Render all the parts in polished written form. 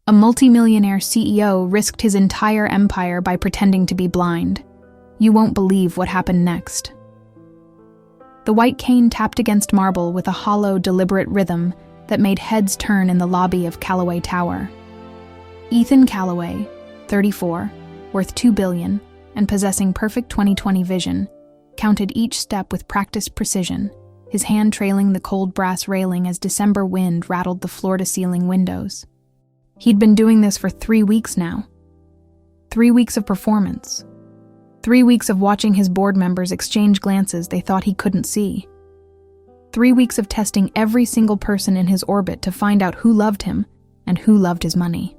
A multimillionaire CEO risked his entire empire by pretending to be blind. You won't believe what happened next. The white cane tapped against marble with a hollow, deliberate rhythm that made heads turn in the lobby of Callaway Tower. Ethan Callaway, 34, worth $2 billion, and possessing perfect 20/20 vision, counted each step with practiced precision, his hand trailing the cold brass railing as December wind rattled the floor-to-ceiling windows. He'd been doing this for 3 weeks now. 3 weeks of performance. 3 weeks of watching his board members exchange glances they thought he couldn't see. 3 weeks of testing every single person in his orbit to find out who loved him and who loved his money.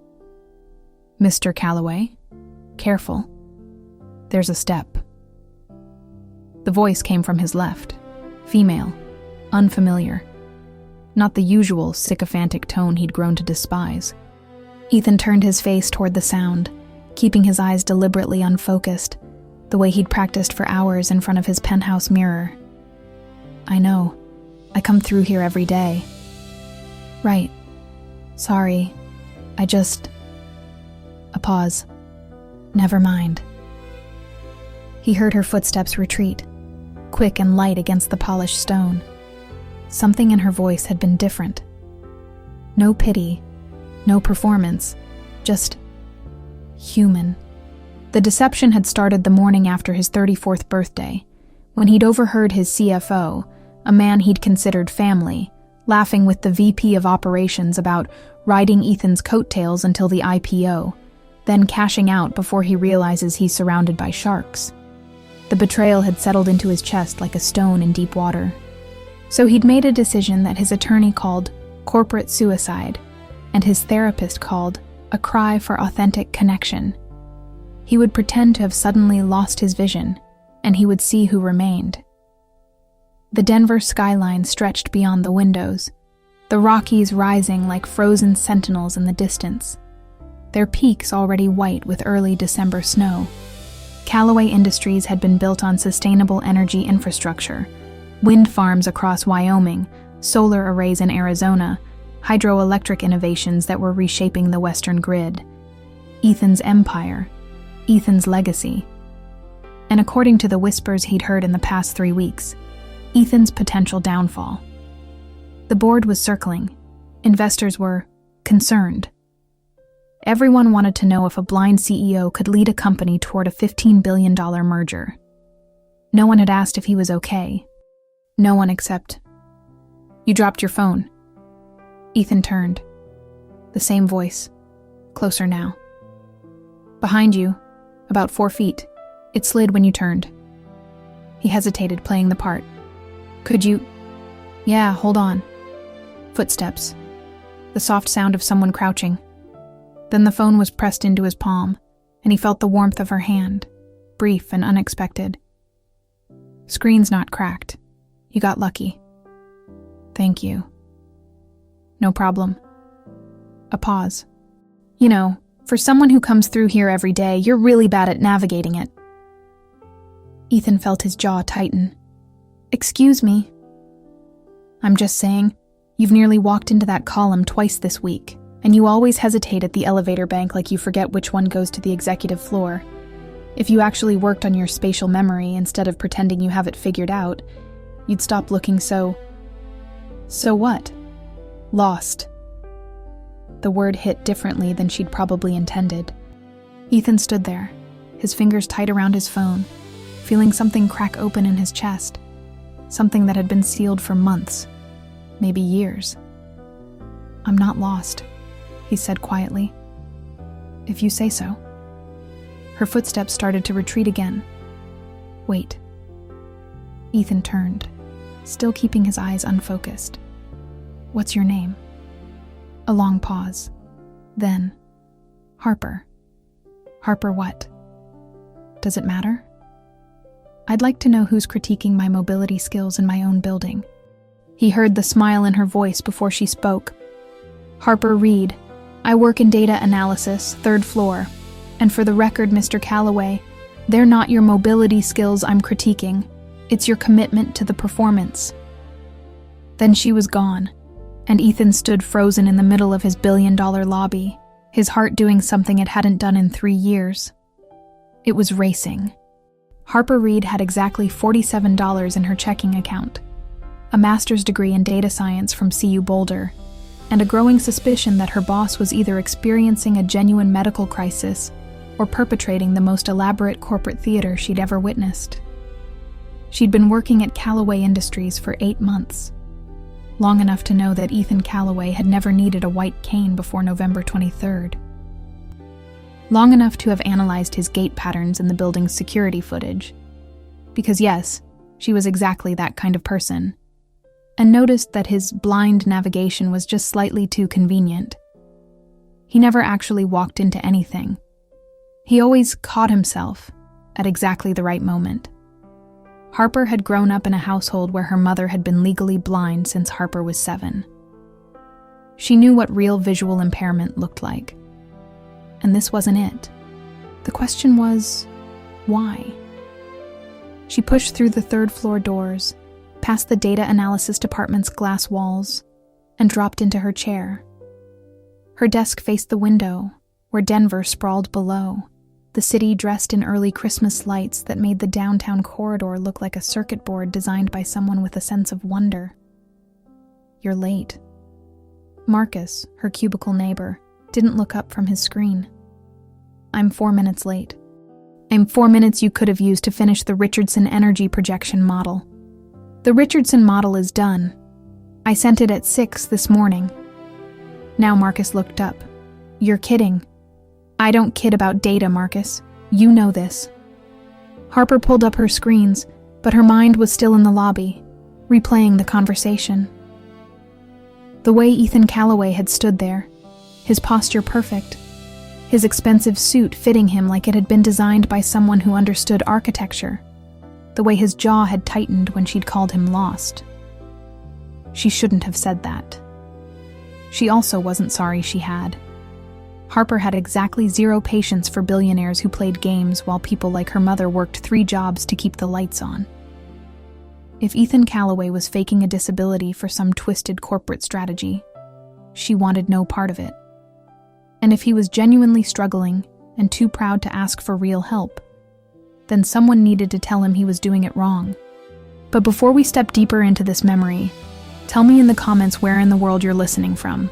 Mr. Callaway, careful. There's a step. The voice came from his left. Female. Unfamiliar. Not the usual sycophantic tone he'd grown to despise. Ethan turned his face toward the sound, keeping his eyes deliberately unfocused, the way he'd practiced for hours in front of his penthouse mirror. I know. I come through here every day. Right. Sorry. I just... A pause. Never mind. He heard her footsteps retreat, quick and light against the polished stone. Something in her voice had been different. No pity, no performance, just human. The deception had started the morning after his 34th birthday, when he'd overheard his CFO, a man he'd considered family, laughing with the VP of operations about riding Ethan's coattails until the IPO, then cashing out before he realizes he's surrounded by sharks. The betrayal had settled into his chest like a stone in deep water. So he'd made a decision that his attorney called corporate suicide, and his therapist called a cry for authentic connection. He would pretend to have suddenly lost his vision, and he would see who remained. The Denver skyline stretched beyond the windows, the Rockies rising like frozen sentinels in the distance, their peaks already white with early December snow. Callaway Industries had been built on sustainable energy infrastructure, wind farms across Wyoming, solar arrays in Arizona, hydroelectric innovations that were reshaping the Western grid. Ethan's empire, Ethan's legacy. And according to the whispers he'd heard in the past 3 weeks, Ethan's potential downfall. The board was circling. Investors were concerned. Everyone wanted to know if a blind CEO could lead a company toward a $15 billion merger. No one had asked if he was okay. No one except... You dropped your phone. Ethan turned. The same voice. Closer now. Behind you, about 4 feet. It slid when you turned. He hesitated, playing the part. Could you... Yeah, hold on. Footsteps. The soft sound of someone crouching. Then the phone was pressed into his palm, and he felt the warmth of her hand, brief and unexpected. Screen's not cracked. You got lucky. Thank you. No problem. A pause. You know, for someone who comes through here every day, you're really bad at navigating it. Ethan felt his jaw tighten. Excuse me. I'm just saying, you've nearly walked into that column twice this week. And you always hesitate at the elevator bank like you forget which one goes to the executive floor. If you actually worked on your spatial memory instead of pretending you have it figured out, you'd stop looking so what? Lost. The word hit differently than she'd probably intended. Ethan stood there, his fingers tight around his phone, feeling something crack open in his chest. Something that had been sealed for months, maybe years. I'm not lost, he said quietly. If you say so. Her footsteps started to retreat again. Wait. Ethan turned, still keeping his eyes unfocused. What's your name? A long pause. Then, Harper. Harper what? Does it matter? I'd like to know who's critiquing my mobility skills in my own building. He heard the smile in her voice before she spoke. Harper Reed. I work in data analysis, 3rd floor. And for the record, Mr. Callaway, they're not your mobility skills I'm critiquing. It's your commitment to the performance. Then she was gone, and Ethan stood frozen in the middle of his billion-dollar lobby, his heart doing something it hadn't done in 3 years. It was racing. Harper Reed had exactly $47 in her checking account, a master's degree in data science from CU Boulder, and a growing suspicion that her boss was either experiencing a genuine medical crisis or perpetrating the most elaborate corporate theater she'd ever witnessed. She'd been working at Callaway Industries for 8 months, long enough to know that Ethan Callaway had never needed a white cane before November 23rd. Long enough to have analyzed his gait patterns in the building's security footage, because yes, she was exactly that kind of person, and noticed that his blind navigation was just slightly too convenient. He never actually walked into anything. He always caught himself at exactly the right moment. Harper had grown up in a household where her mother had been legally blind since Harper was 7. She knew what real visual impairment looked like. And this wasn't it. The question was, why? She pushed through the 3rd-floor doors, past the data analysis department's glass walls, and dropped into her chair. Her desk faced the window, where Denver sprawled below, the city dressed in early Christmas lights that made the downtown corridor look like a circuit board designed by someone with a sense of wonder. "You're late." Marcus, her cubicle neighbor, didn't look up from his screen. "I'm 4 minutes late." "I'm 4 minutes you could have used to finish the Richardson energy projection model." "The Richardson model is done. I sent it at 6 this morning." Now Marcus looked up. "You're kidding." "I don't kid about data, Marcus. You know this." Harper pulled up her screens, but her mind was still in the lobby, replaying the conversation. The way Ethan Callaway had stood there, his posture perfect, his expensive suit fitting him like it had been designed by someone who understood architecture, the way his jaw had tightened when she'd called him lost. She shouldn't have said that. She also wasn't sorry she had. Harper had exactly 0 patience for billionaires who played games while people like her mother worked 3 jobs to keep the lights on. If Ethan Callaway was faking a disability for some twisted corporate strategy, she wanted no part of it. And if he was genuinely struggling and too proud to ask for real help, then someone needed to tell him he was doing it wrong. But before we step deeper into this memory, tell me in the comments where in the world you're listening from.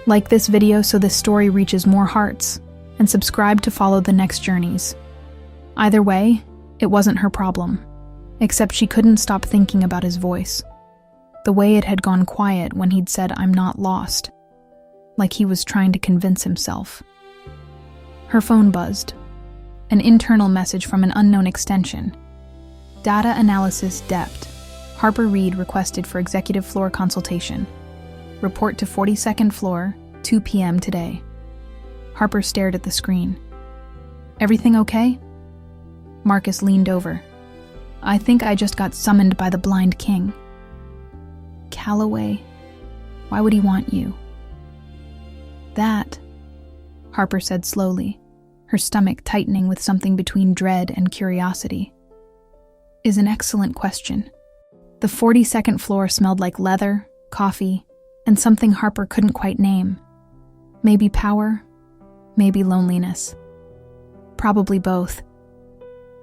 Like this video so this story reaches more hearts, and subscribe to follow the next journeys. Either way, it wasn't her problem, except she couldn't stop thinking about his voice. The way it had gone quiet when he'd said, "I'm not lost," like he was trying to convince himself. Her phone buzzed. An internal message from an unknown extension. Data analysis depth. Harper Reed requested for executive floor consultation. Report to 42nd floor, 2 p.m. today. Harper stared at the screen. "Everything okay?" Marcus leaned over. "I think I just got summoned by the blind king." "Callaway? Why would he want you?" "That," Harper said slowly, her stomach tightening with something between dread and curiosity, "is an excellent question." The 42nd floor smelled like leather, coffee, and something Harper couldn't quite name. Maybe power, maybe loneliness. Probably both.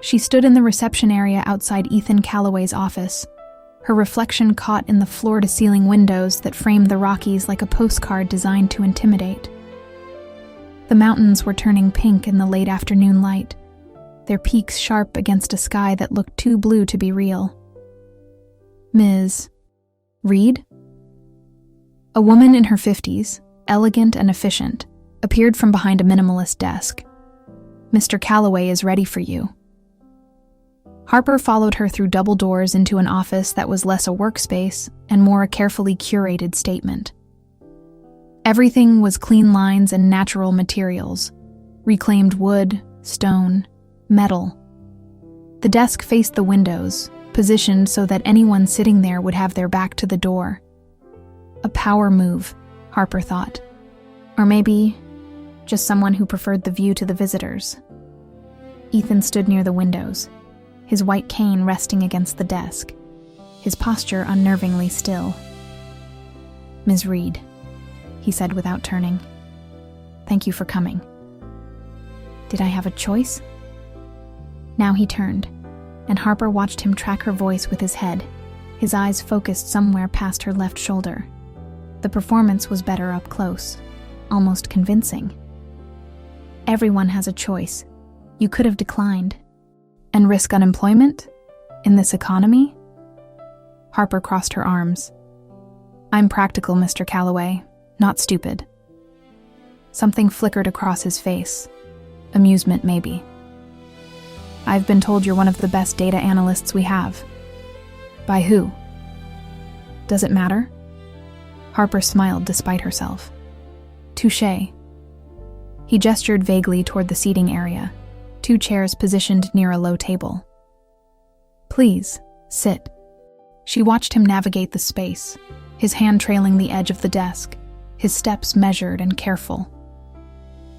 She stood in the reception area outside Ethan Callaway's office, her reflection caught in the floor-to-ceiling windows that framed the Rockies like a postcard designed to intimidate. The mountains were turning pink in the late afternoon light, their peaks sharp against a sky that looked too blue to be real. "Ms. Reed?" A woman in her 50s, elegant and efficient, appeared from behind a minimalist desk. "Mr. Callaway is ready for you." Harper followed her through double doors into an office that was less a workspace and more a carefully curated statement. Everything was clean lines and natural materials, reclaimed wood, stone, metal. The desk faced the windows, positioned so that anyone sitting there would have their back to the door. A power move, Harper thought. Or maybe just someone who preferred the view to the visitors. Ethan stood near the windows, his white cane resting against the desk, his posture unnervingly still. "Ms. Reed," he said without turning. Thank you for coming. Did I have a choice? Now he turned, and Harper watched him track her voice with his head, his eyes focused somewhere past her left shoulder. The performance was better up close, almost convincing. Everyone has a choice. You could have declined. And risk unemployment? In this economy? Harper crossed her arms. I'm practical, Mr. Calloway, not stupid. Something flickered across his face. Amusement, maybe. I've been told you're one of the best data analysts we have. By who? Does it matter? Harper smiled despite herself. Touché. He gestured vaguely toward the seating area, 2 chairs positioned near a low table. Please, sit. She watched him navigate the space, his hand trailing the edge of the desk, his steps measured and careful.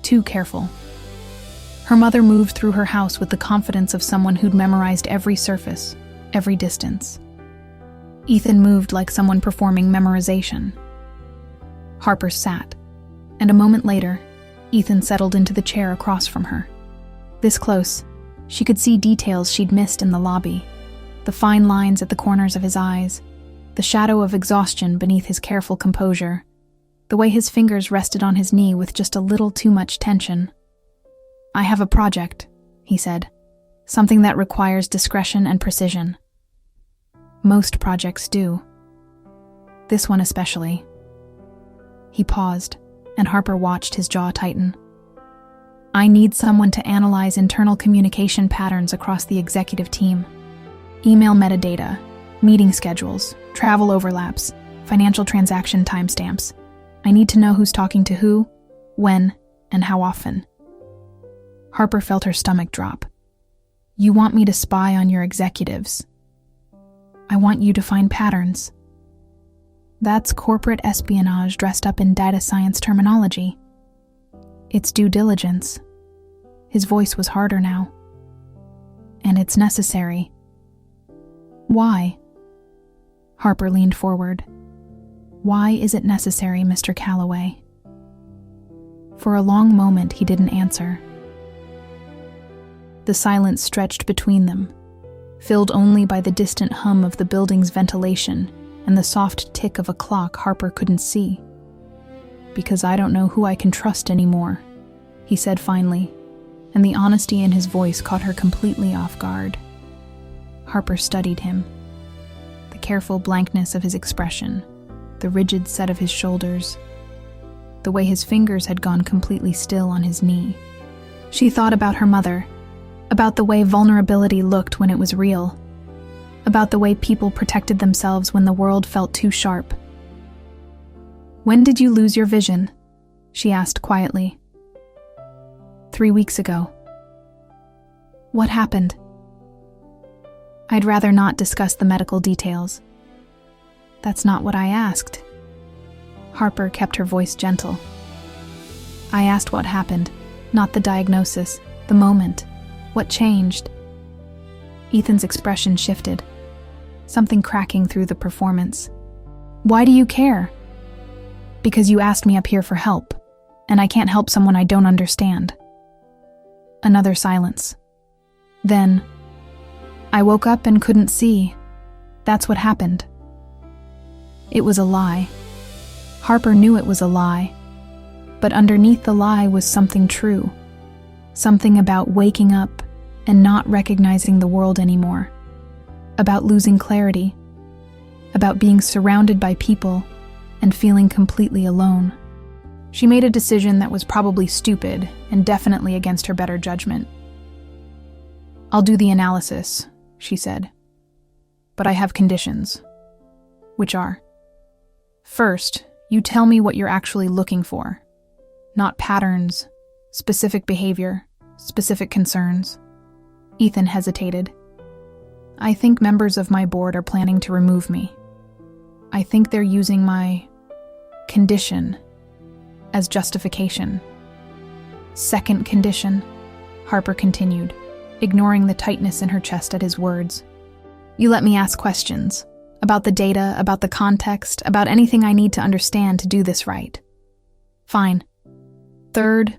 Too careful. Her mother moved through her house with the confidence of someone who'd memorized every surface, every distance. Ethan moved like someone performing memorization. Harper sat, and a moment later, Ethan settled into the chair across from her. This close, she could see details she'd missed in the lobby, the fine lines at the corners of his eyes, the shadow of exhaustion beneath his careful composure, the way his fingers rested on his knee with just a little too much tension. I have a project, he said, something that requires discretion and precision. Most projects do. This one especially. He paused, and Harper watched his jaw tighten. I need someone to analyze internal communication patterns across the executive team. Email metadata, meeting schedules, travel overlaps, financial transaction timestamps. I need to know who's talking to who, when, and how often. Harper felt her stomach drop. You want me to spy on your executives. I want you to find patterns. That's corporate espionage dressed up in data science terminology. It's due diligence. His voice was harder now. And it's necessary. Why? Harper leaned forward. Why is it necessary, Mr. Calloway? For a long moment, he didn't answer. The silence stretched between them, filled only by the distant hum of the building's ventilation and the soft tick of a clock Harper couldn't see. Because I don't know who I can trust anymore, he said finally, and the honesty in his voice caught her completely off guard. Harper studied him. The careful blankness of his expression, the rigid set of his shoulders, the way his fingers had gone completely still on his knee. She thought about her mother, about the way vulnerability looked when it was real, about the way people protected themselves when the world felt too sharp. When did you lose your vision? She asked quietly. 3 weeks ago. What happened? I'd rather not discuss the medical details. That's not what I asked. Harper kept her voice gentle. I asked what happened, not the diagnosis, the moment. What changed? Ethan's expression shifted, something cracking through the performance. Why do you care? Because you asked me up here for help, and I can't help someone I don't understand. Another silence. Then, I woke up and couldn't see. That's what happened. It was a lie. Harper knew it was a lie, but underneath the lie was something true. Something about waking up and not recognizing the world anymore. About losing clarity. About being surrounded by people and feeling completely alone. She made a decision that was probably stupid and definitely against her better judgment. I'll do the analysis, she said. But I have conditions. Which are? First, you tell me what you're actually looking for. Not patterns, specific behavior, specific concerns. Ethan hesitated. I think members of my board are planning to remove me. I think they're using my condition as justification. Second condition, Harper continued, ignoring the tightness in her chest at his words. You let me ask questions about the data, about the context, about anything I need to understand to do this right. Fine. Third,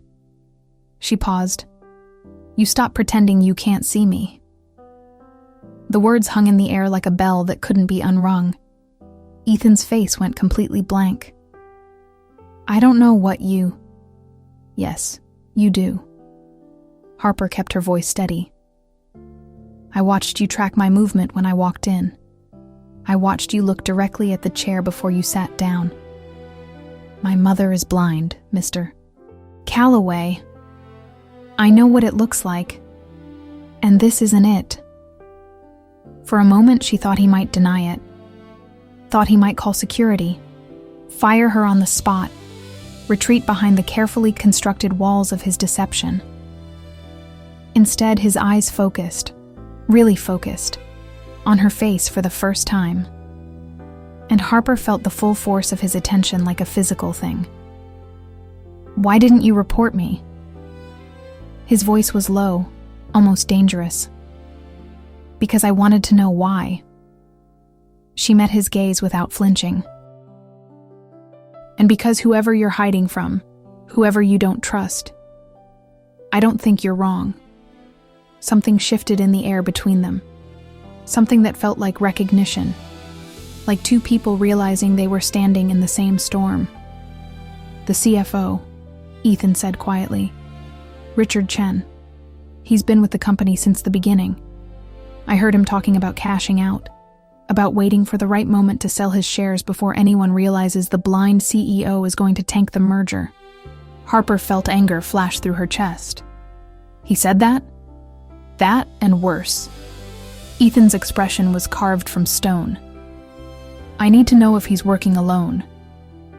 she paused, you stop pretending you can't see me. The words hung in the air like a bell that couldn't be unrung. Ethan's face went completely blank. I don't know what you... Yes, you do. Harper kept her voice steady. I watched you track my movement when I walked in. I watched you look directly at the chair before you sat down. My mother is blind, Mr. Calloway. I know what it looks like. And this isn't it. For a moment, she thought he might deny it. Thought he might call security, fire her on the spot, retreat behind the carefully constructed walls of his deception. Instead, his eyes focused, really focused, on her face for the first time. And Harper felt the full force of his attention like a physical thing. Why didn't you report me? His voice was low, almost dangerous. Because I wanted to know why. She met his gaze without flinching. And because whoever you're hiding from, whoever you don't trust, I don't think you're wrong. Something shifted in the air between them. Something that felt like recognition. Like two people realizing they were standing in the same storm. The CFO, Ethan said quietly. Richard Chen. He's been with the company since the beginning. I heard him talking about cashing out. About waiting for the right moment to sell his shares before anyone realizes the blind CEO is going to tank the merger. Harper felt anger flash through her chest. He said that? That and worse. Ethan's expression was carved from stone. I need to know if he's working alone.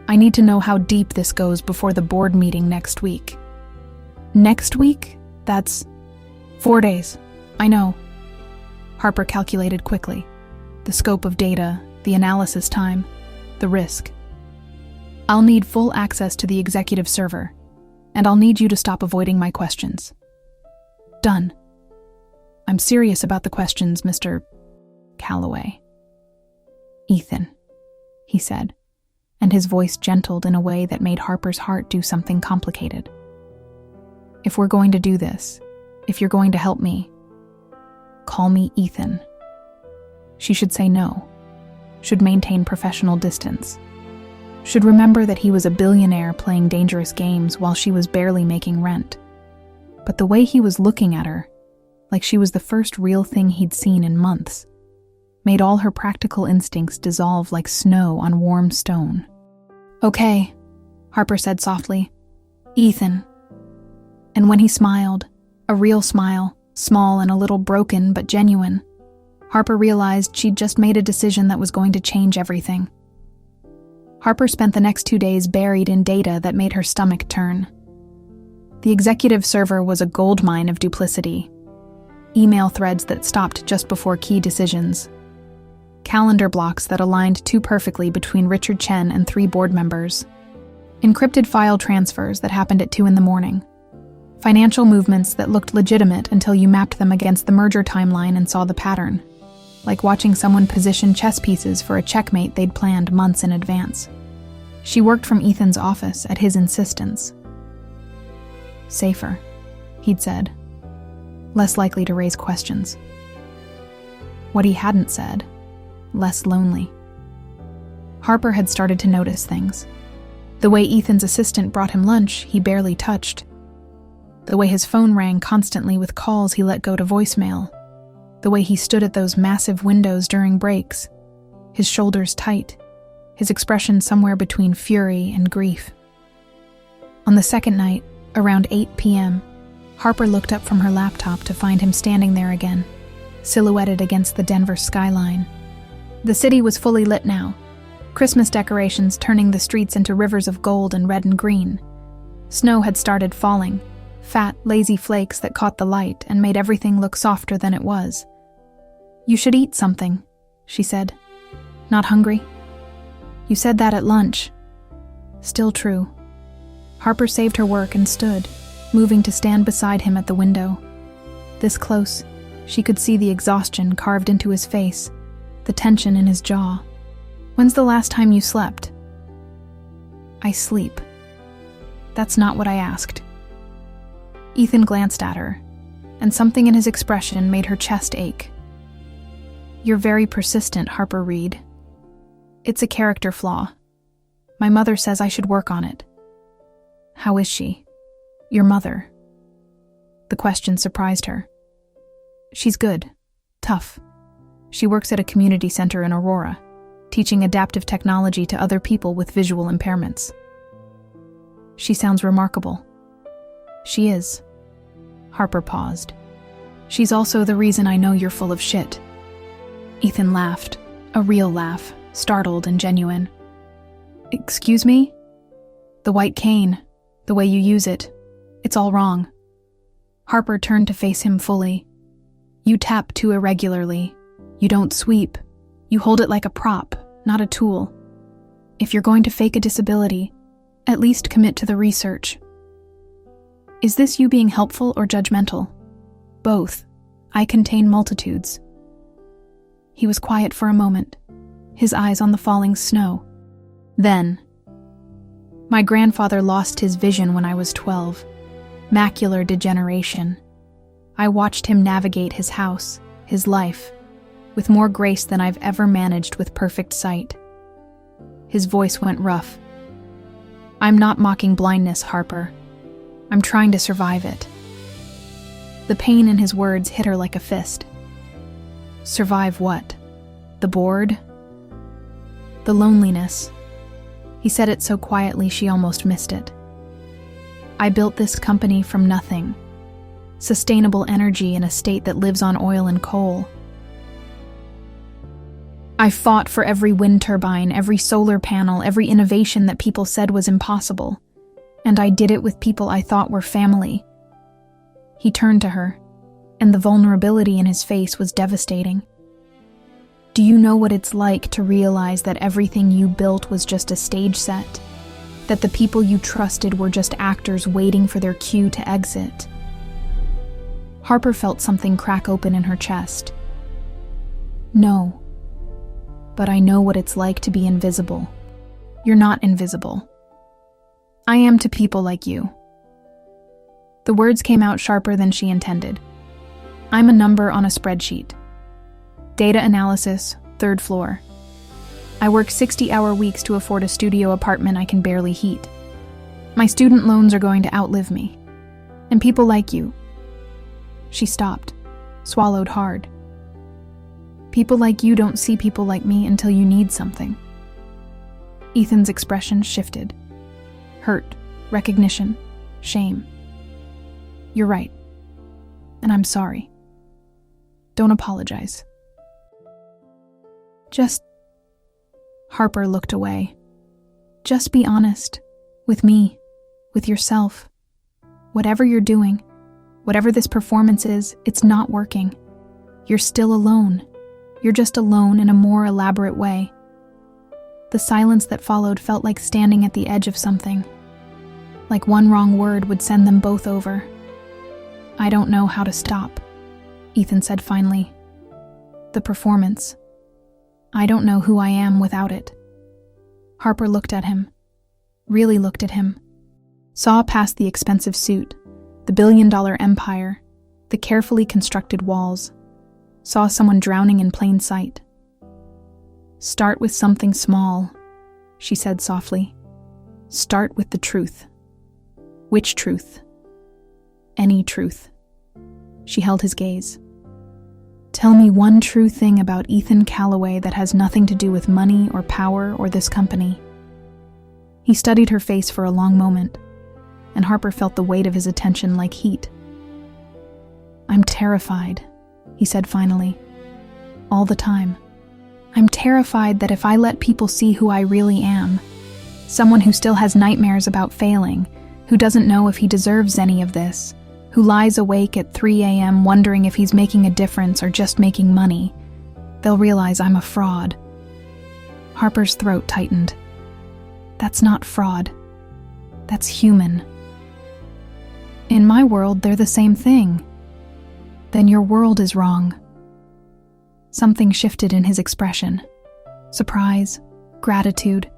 I need to know how deep this goes before the board meeting next week. Next week? That's 4 days. I know. Harper calculated quickly. The scope of data, the analysis time, the risk. I'll need full access to the executive server, and I'll need you to stop avoiding my questions. Done. I'm serious about the questions, Mr. Calloway. Ethan, he said, and his voice gentled in a way that made Harper's heart do something complicated. If we're going to do this, if you're going to help me, call me Ethan. She should say no, should maintain professional distance, should remember that he was a billionaire playing dangerous games while she was barely making rent. But the way he was looking at her, like she was the first real thing he'd seen in months, made all her practical instincts dissolve like snow on warm stone. Okay, Harper said softly. Ethan. And when he smiled, a real smile, small and a little broken but genuine, Harper realized she'd just made a decision that was going to change everything. Harper spent the next 2 days buried in data that made her stomach turn. The executive server was a goldmine of duplicity. Email threads that stopped just before key decisions. Calendar blocks that aligned too perfectly between Richard Chen and 3 board members. Encrypted file transfers that happened at 2 a.m. Financial movements that looked legitimate until you mapped them against the merger timeline and saw the pattern. Like watching someone position chess pieces for a checkmate they'd planned months in advance. She worked from Ethan's office at his insistence. Safer, he'd said. Less likely to raise questions. What he hadn't said, less lonely. Harper had started to notice things. The way Ethan's assistant brought him lunch, he barely touched. The way his phone rang constantly with calls he let go to voicemail. The way he stood at those massive windows during breaks, his shoulders tight, his expression somewhere between fury and grief. On the second night, around 8 p.m., Harper looked up from her laptop to find him standing there again, silhouetted against the Denver skyline. The city was fully lit now, Christmas decorations turning the streets into rivers of gold and red and green. Snow had started falling, fat, lazy flakes that caught the light and made everything look softer than it was. You should eat something, she said. Not hungry? You said that at lunch. Still true. Harper saved her work and stood, moving to stand beside him at the window. This close, she could see the exhaustion carved into his face, the tension in his jaw. When's the last time you slept? I sleep. That's not what I asked." Ethan glanced at her, and something in his expression made her chest ache. "You're very persistent, Harper Reed. It's a character flaw. My mother says I should work on it." "How is she? Your mother?" The question surprised her. "She's good. Tough. She works at a community center in Aurora, teaching adaptive technology to other people with visual impairments." "She sounds remarkable." "She is." Harper paused. "She's also the reason I know you're full of shit." Ethan laughed, a real laugh, startled and genuine. "Excuse me?" "The white cane, the way you use it, it's all wrong." Harper turned to face him fully. "You tap too irregularly. You don't sweep. You hold it like a prop, not a tool. If you're going to fake a disability, at least commit to the research." "Is this you being helpful or judgmental?" "Both. I contain multitudes." He was quiet for a moment, his eyes on the falling snow. Then, "My grandfather lost his vision when I was 12. Macular degeneration. I watched him navigate his house, his life, with more grace than I've ever managed with perfect sight." His voice went rough. "I'm not mocking blindness, Harper. I'm trying to survive it." The pain in his words hit her like a fist. "Survive what? The bored?" "The loneliness." He said it so quietly she almost missed it. "I built this company from nothing. Sustainable energy in a state that lives on oil and coal. I fought for every wind turbine, every solar panel, every innovation that people said was impossible. And I did it with people I thought were family." He turned to her, and the vulnerability in his face was devastating. "Do you know what it's like to realize that everything you built was just a stage set? That the people you trusted were just actors waiting for their cue to exit?" Harper felt something crack open in her chest. "No. But I know what it's like to be invisible." "You're not invisible. I am to people like you." The words came out sharper than she intended. "I'm a number on a spreadsheet. Data analysis, 3rd floor. I work 60-hour weeks to afford a studio apartment I can barely heat. My student loans are going to outlive me. And people like you." She stopped, swallowed hard. "People like you don't see people like me until you need something." Ethan's expression shifted. Hurt, recognition, shame. "You're right. And I'm sorry. Don't apologize. Just..." Harper looked away. "Just be honest. With me. With yourself. Whatever you're doing, whatever this performance is, it's not working. You're still alone. You're just alone in a more elaborate way." The silence that followed felt like standing at the edge of something. Like one wrong word would send them both over. "I don't know how to stop," Ethan said finally. "The performance. I don't know who I am without it." Harper looked at him. Really looked at him. Saw past the expensive suit, the billion-dollar empire, the carefully constructed walls. Saw someone drowning in plain sight. "Start with something small," she said softly. "Start with the truth." "Which truth?" "Any truth." She held his gaze. "Tell me one true thing about Ethan Calloway that has nothing to do with money or power or this company." He studied her face for a long moment, and Harper felt the weight of his attention like heat. "I'm terrified," he said finally. "All the time. I'm terrified that if I let people see who I really am, someone who still has nightmares about failing, who doesn't know if he deserves any of this, who lies awake at 3 a.m. wondering if he's making a difference or just making money, they'll realize I'm a fraud." Harper's throat tightened. "That's not fraud. That's human." "In my world, they're the same thing." "Then your world is wrong." Something shifted in his expression. Surprise, gratitude,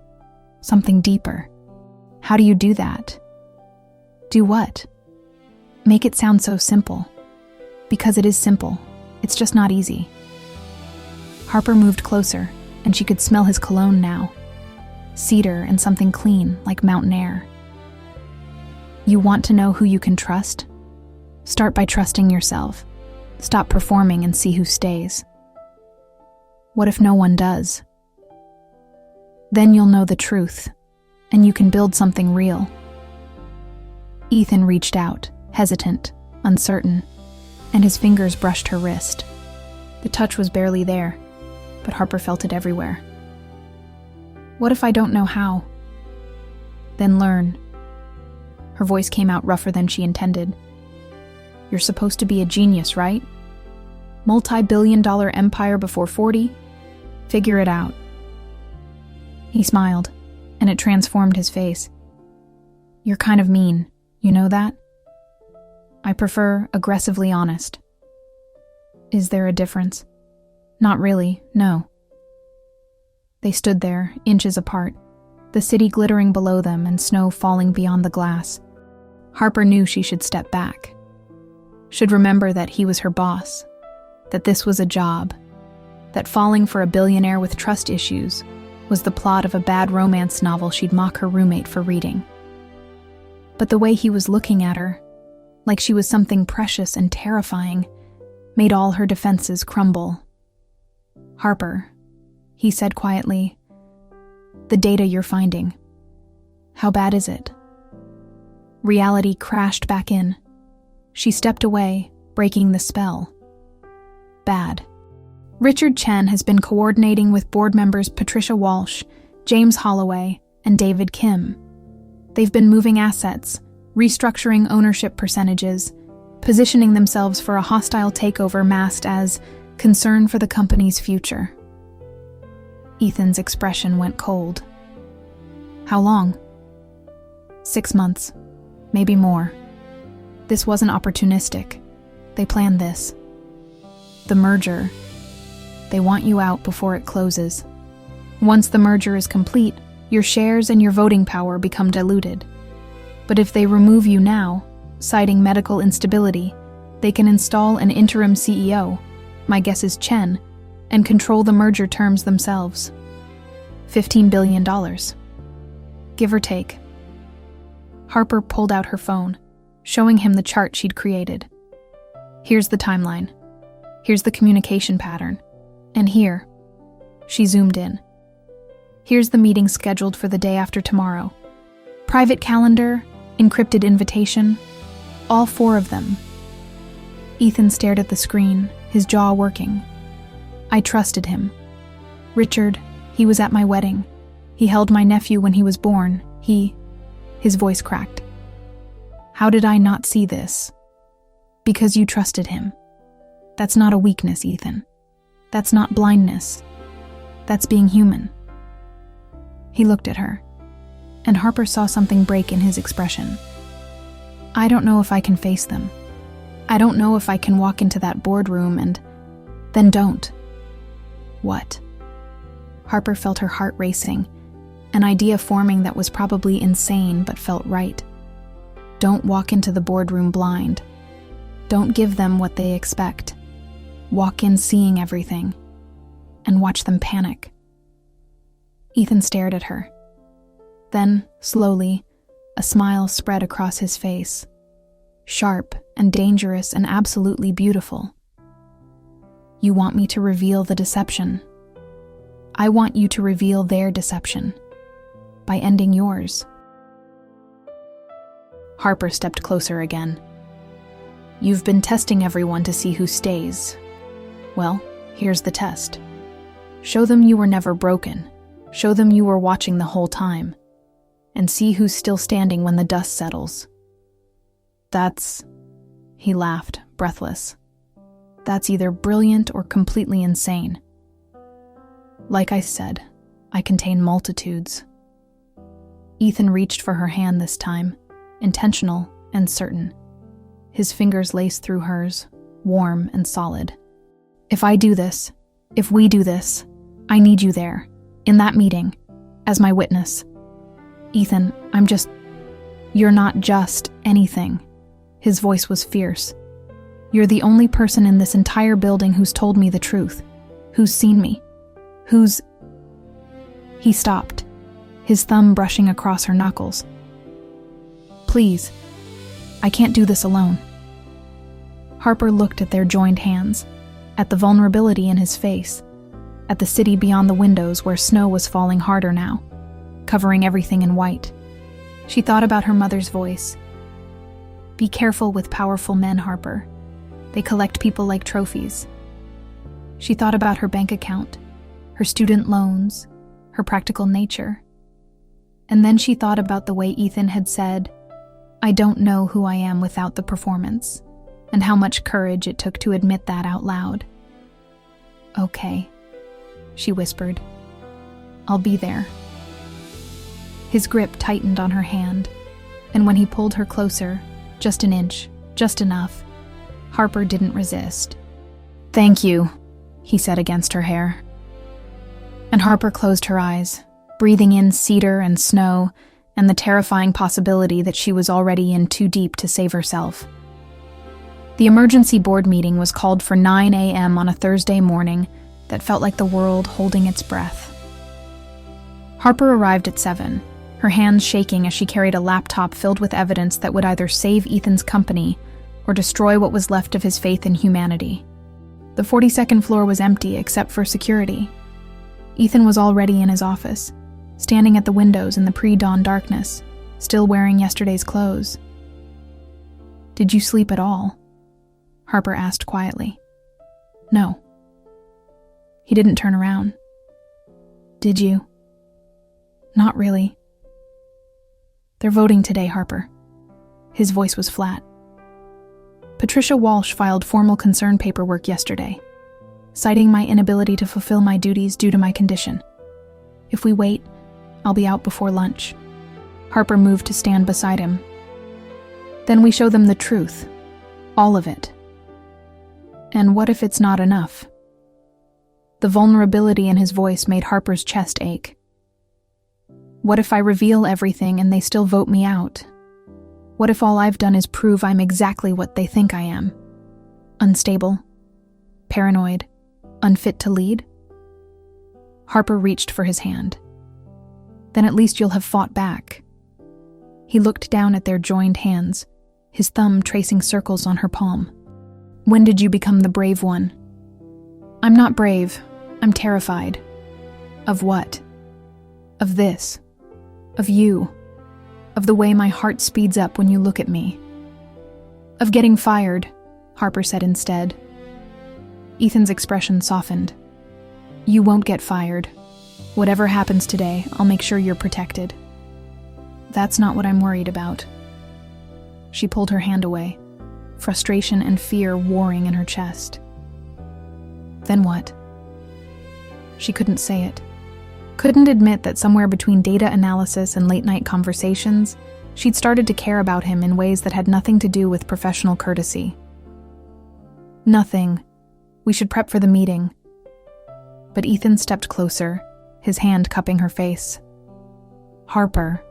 something deeper. "How do you do that?" Do what? Make it sound so simple. Because it is simple. It's just not easy. Harper moved closer, and she could smell his cologne now. Cedar and something clean, like mountain air. You want to know who you can trust? Start by trusting yourself. Stop performing and see who stays. What if no one does? Then you'll know the truth, and you can build something real. Ethan reached out, hesitant, uncertain, and his fingers brushed her wrist. The touch was barely there, but Harper felt it everywhere. What if I don't know how? Then learn. Her voice came out rougher than she intended. You're supposed to be a genius, right? Multi-billion-dollar empire before 40? Figure it out. He smiled, and it transformed his face. You're kind of mean, you know that? I prefer aggressively honest. Is there a difference? Not really, no. They stood there, inches apart, the city glittering below them and snow falling beyond the glass. Harper knew she should step back. Should remember that he was her boss, that this was a job, that falling for a billionaire with trust issues was the plot of a bad romance novel she'd mock her roommate for reading. But the way he was looking at her, like she was something precious and terrifying, made all her defenses crumble. Harper, he said quietly, the data you're finding. How bad is it? Reality crashed back in. She stepped away, breaking the spell. Bad. Richard Chen has been coordinating with board members Patricia Walsh, James Holloway, and David Kim. They've been moving assets, restructuring ownership percentages, positioning themselves for a hostile takeover masked as concern for the company's future. Ethan's expression went cold. How long? 6 months, maybe more. This wasn't opportunistic. They planned this. The merger. They want you out before it closes. Once the merger is complete, your shares and your voting power become diluted. But if they remove you now, citing medical instability, they can install an interim CEO, my guess is Chen, and control the merger terms themselves. $15 billion. Give or take. Harper pulled out her phone, showing him the chart she'd created. Here's the timeline. Here's the communication pattern. And here, she zoomed in. Here's the meeting scheduled for the day after tomorrow. Private calendar, encrypted invitation, all 4 of them. Ethan stared at the screen, his jaw working. I trusted him. Richard, he was at my wedding. He held my nephew when he was born. His voice cracked. How did I not see this? Because you trusted him. That's not a weakness, Ethan. That's not blindness. That's being human. He looked at her, and Harper saw something break in his expression. I don't know if I can face them. I don't know if I can walk into that boardroom and then don't. What? Harper felt her heart racing, an idea forming that was probably insane but felt right. Don't walk into the boardroom blind. Don't give them what they expect. Walk in seeing everything, and watch them panic. Ethan stared at her. Then, slowly, a smile spread across his face. Sharp and dangerous and absolutely beautiful. You want me to reveal the deception. I want you to reveal their deception by ending yours. Harper stepped closer again. You've been testing everyone to see who stays. Well, here's the test. Show them you were never broken. Show them you were watching the whole time. And see who's still standing when the dust settles. That's... He laughed, breathless. That's either brilliant or completely insane. Like I said, I contain multitudes. Ethan reached for her hand this time, intentional and certain. His fingers laced through hers, warm and solid. If I do this, if we do this, I need you there, in that meeting, as my witness. Ethan, You're not just anything. His voice was fierce. You're the only person in this entire building who's told me the truth, who's seen me, who's... He stopped, his thumb brushing across her knuckles. Please, I can't do this alone. Harper looked at their joined hands, at the vulnerability in his face, at the city beyond the windows where snow was falling harder now, covering everything in white. She thought about her mother's voice. Be careful with powerful men, Harper. They collect people like trophies. She thought about her bank account, her student loans, her practical nature. And then she thought about the way Ethan had said, I don't know who I am without the performance, and how much courage it took to admit that out loud. Okay, she whispered. I'll be there. His grip tightened on her hand, and when he pulled her closer, just an inch, just enough, Harper didn't resist. Thank you, he said against her hair. And Harper closed her eyes, breathing in cedar and snow and the terrifying possibility that she was already in too deep to save herself. The emergency board meeting was called for 9 a.m. on a Thursday morning that felt like the world holding its breath. Harper arrived at 7, her hands shaking as she carried a laptop filled with evidence that would either save Ethan's company or destroy what was left of his faith in humanity. The 42nd floor was empty except for security. Ethan was already in his office, standing at the windows in the pre-dawn darkness, still wearing yesterday's clothes. Did you sleep at all? Harper asked quietly. No. He didn't turn around. Did you? Not really. They're voting today, Harper. His voice was flat. Patricia Walsh filed formal concern paperwork yesterday, citing my inability to fulfill my duties due to my condition. If we wait, I'll be out before lunch. Harper moved to stand beside him. Then we show them the truth. All of it. And what if it's not enough? The vulnerability in his voice made Harper's chest ache. What if I reveal everything and they still vote me out? What if all I've done is prove I'm exactly what they think I am? Unstable, paranoid, unfit to lead? Harper reached for his hand. Then at least you'll have fought back. He looked down at their joined hands, his thumb tracing circles on her palm. When did you become the brave one? I'm not brave. I'm terrified. Of what? Of this. Of you. Of the way my heart speeds up when you look at me. Of getting fired, Harper said instead. Ethan's expression softened. You won't get fired. Whatever happens today, I'll make sure you're protected. That's not what I'm worried about. She pulled her hand away, frustration and fear warring in her chest. Then what? She couldn't say it. Couldn't admit that somewhere between data analysis and late-night conversations, she'd started to care about him in ways that had nothing to do with professional courtesy. Nothing. We should prep for the meeting. But Ethan stepped closer, his hand cupping her face. Harper,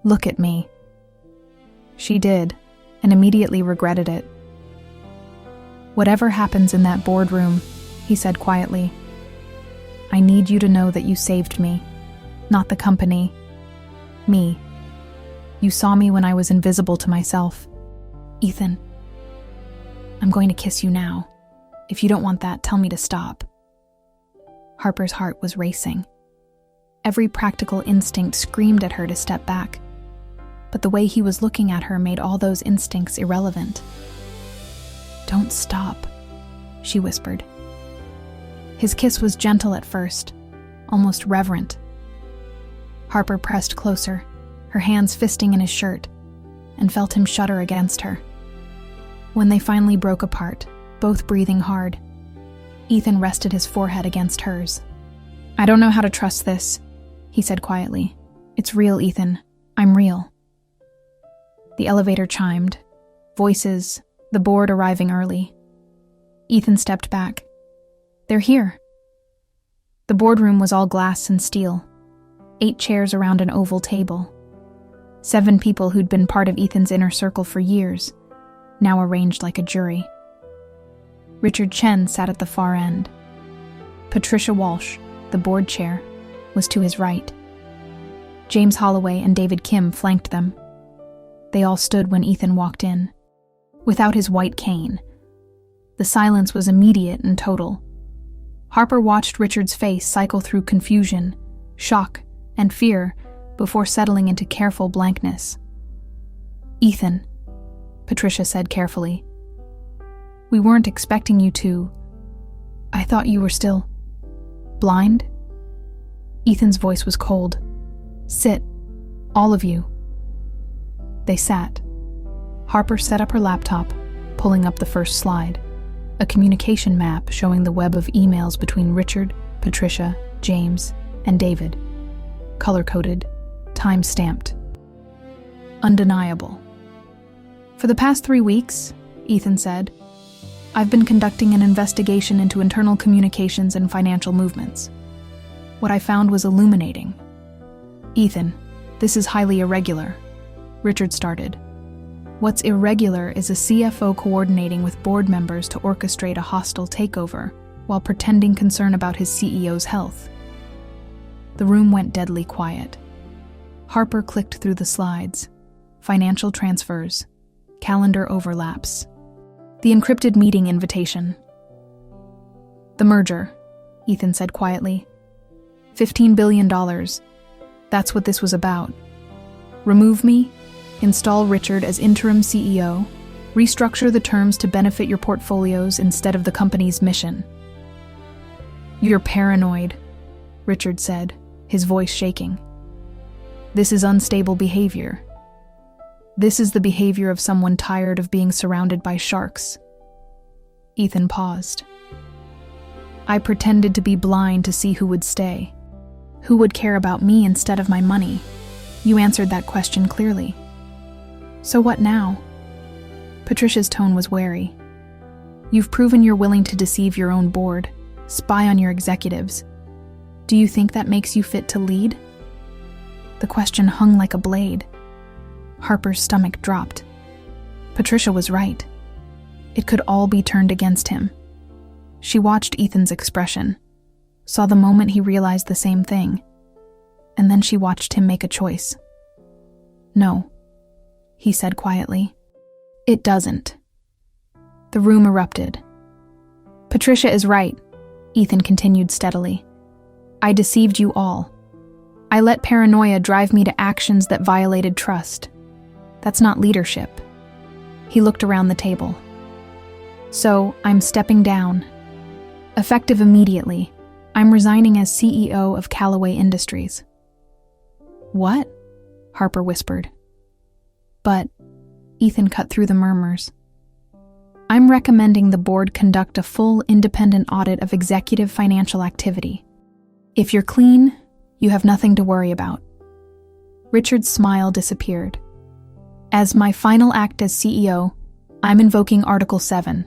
look at me. She did, and immediately regretted it. Whatever happens in that boardroom, he said quietly, I need you to know that you saved me, not the company. Me. You saw me when I was invisible to myself. Ethan, I'm going to kiss you now. If you don't want that, tell me to stop. Harper's heart was racing. Every practical instinct screamed at her to step back, but the way he was looking at her made all those instincts irrelevant. Don't stop, she whispered. His kiss was gentle at first, almost reverent. Harper pressed closer, her hands fisting in his shirt, and felt him shudder against her. When they finally broke apart, both breathing hard, Ethan rested his forehead against hers. I don't know how to trust this, he said quietly. It's real, Ethan. I'm real. The elevator chimed. Voices, the board arriving early. Ethan stepped back. They're here. The boardroom was all glass and steel, 8 chairs around an oval table. 7 people who'd been part of Ethan's inner circle for years, now arranged like a jury. Richard Chen sat at the far end. Patricia Walsh, the board chair, was to his right. James Holloway and David Kim flanked them. They all stood when Ethan walked in, without his white cane. The silence was immediate and total. Harper watched Richard's face cycle through confusion, shock, and fear before settling into careful blankness. "Ethan," Patricia said carefully, "we weren't expecting you to. I thought you were still blind?" Ethan's voice was cold. "Sit, all of you." They sat. Harper set up her laptop, pulling up the first slide, a communication map showing the web of emails between Richard, Patricia, James, and David. Color-coded, time-stamped. Undeniable. "For the past 3 weeks," Ethan said, "I've been conducting an investigation into internal communications and financial movements. What I found was illuminating." "Ethan, this is highly irregular," Richard started. "What's irregular is a CFO coordinating with board members to orchestrate a hostile takeover while pretending concern about his CEO's health." The room went deadly quiet. Harper clicked through the slides. Financial transfers, calendar overlaps, the encrypted meeting invitation. "The merger," Ethan said quietly. $15 billion. That's what this was about. Remove me, install Richard as interim CEO, restructure the terms to benefit your portfolios instead of the company's mission. "You're paranoid," Richard said, his voice shaking. "This is unstable behavior. This is the behavior of someone tired of being surrounded by sharks." Ethan paused. "I pretended to be blind to see who would stay. Who would care about me instead of my money? You answered that question clearly. So what now?" Patricia's tone was wary. "You've proven you're willing to deceive your own board, spy on your executives. Do you think that makes you fit to lead?" The question hung like a blade. Harper's stomach dropped. Patricia was right. It could all be turned against him. She watched Ethan's expression, saw the moment he realized the same thing, and then she watched him make a choice. "No," he said quietly. "It doesn't." The room erupted. "Patricia is right," Ethan continued steadily. "I deceived you all. I let paranoia drive me to actions that violated trust. That's not leadership." He looked around the table. "So, I'm stepping down. Effective immediately, I'm resigning as CEO of Callaway Industries." "What?" Harper whispered. "But," Ethan cut through the murmurs, "I'm recommending the board conduct a full independent audit of executive financial activity. If you're clean, you have nothing to worry about." Richard's smile disappeared. "As my final act as CEO, I'm invoking Article 7,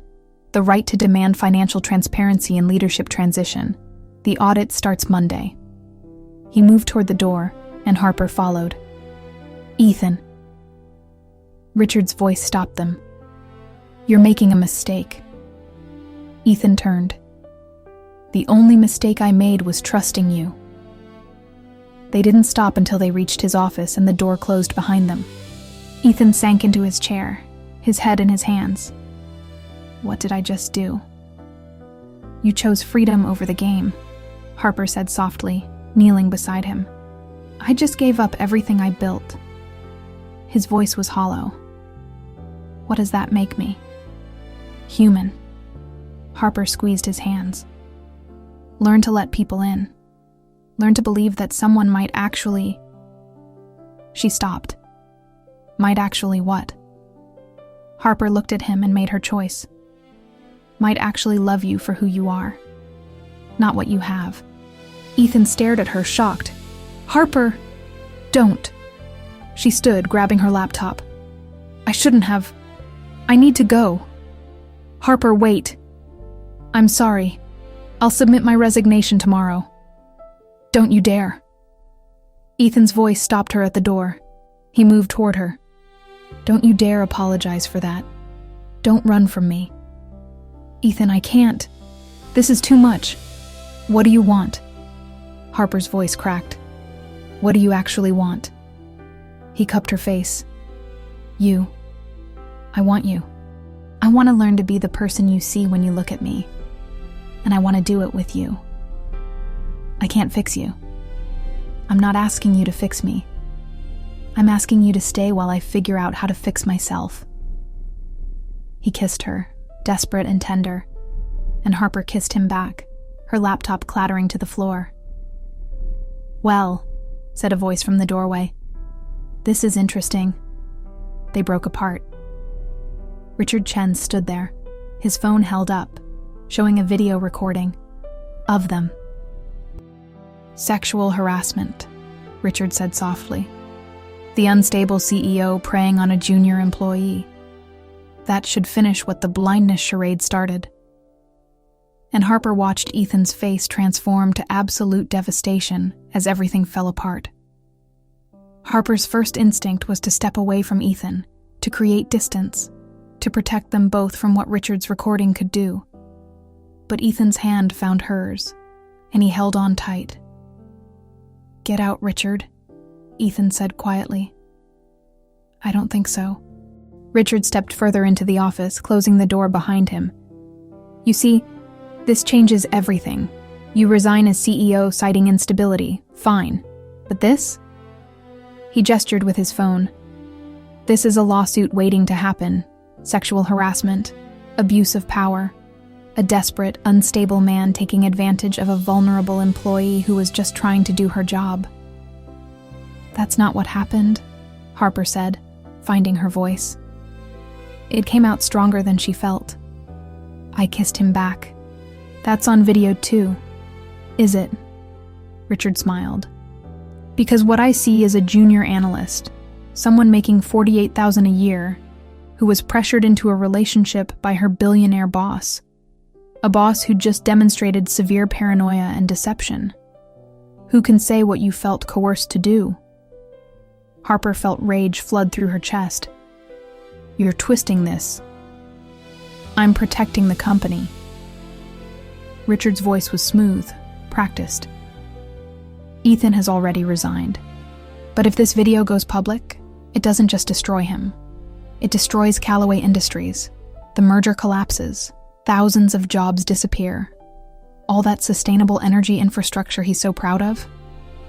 the right to demand financial transparency in leadership transition. The audit starts Monday." He moved toward the door, and Harper followed. "Ethan." Richard's voice stopped them. "You're making a mistake." Ethan turned. "The only mistake I made was trusting you." They didn't stop until they reached his office and the door closed behind them. Ethan sank into his chair, his head in his hands. What did I just do? "You chose freedom over the game," Harper said softly, kneeling beside him. "I just gave up everything I built." His voice was hollow. "What does that make me?" "Human." Harper squeezed his hands. "Learn to let people in. Learn to believe that someone might actually..." She stopped. "Might actually what?" Harper looked at him and made her choice. "Might actually love you for who you are, not what you have." Ethan stared at her, shocked. "Harper, don't." She stood, grabbing her laptop. "I shouldn't have. I need to go." "Harper, wait." "I'm sorry. I'll submit my resignation tomorrow." "Don't you dare." Ethan's voice stopped her at the door. He moved toward her. "Don't you dare apologize for that. Don't run from me." "Ethan, I can't. This is too much. What do you want?" Harper's voice cracked. "What do you actually want?" He cupped her face. "You. I want you. I want to learn to be the person you see when you look at me. And I want to do it with you. I can't fix you. I'm not asking you to fix me. I'm asking you to stay while I figure out how to fix myself." He kissed her, desperate and tender, and Harper kissed him back, her laptop clattering to the floor. "Well," said a voice from the doorway. "This is interesting." They broke apart. Richard Chen stood there, his phone held up, showing a video recording of them. "Sexual harassment," Richard said softly. "The unstable CEO preying on a junior employee. That should finish what the blindness charade started." And Harper watched Ethan's face transform to absolute devastation as everything fell apart. Harper's first instinct was to step away from Ethan, to create distance, to protect them both from what Richard's recording could do. But Ethan's hand found hers, and he held on tight. "Get out, Richard," Ethan said quietly. "I don't think so." Richard stepped further into the office, closing the door behind him. "You see, this changes everything. You resign as CEO citing instability, fine. But this?" He gestured with his phone. "This is a lawsuit waiting to happen. Sexual harassment, abuse of power, a desperate, unstable man taking advantage of a vulnerable employee who was just trying to do her job." "That's not what happened," Harper said, finding her voice. It came out stronger than she felt. "I kissed him back. That's on video too. Is it?" Richard smiled. "Because what I see is a junior analyst, someone making $48,000 a year, who was pressured into a relationship by her billionaire boss. A boss who just demonstrated severe paranoia and deception. Who can say what you felt coerced to do?" Harper felt rage flood through her chest. "You're twisting this. I'm protecting the company." Richard's voice was smooth, practiced. "Ethan has already resigned. But if this video goes public, it doesn't just destroy him. It destroys Callaway Industries. The merger collapses. Thousands of jobs disappear. All that sustainable energy infrastructure he's so proud of,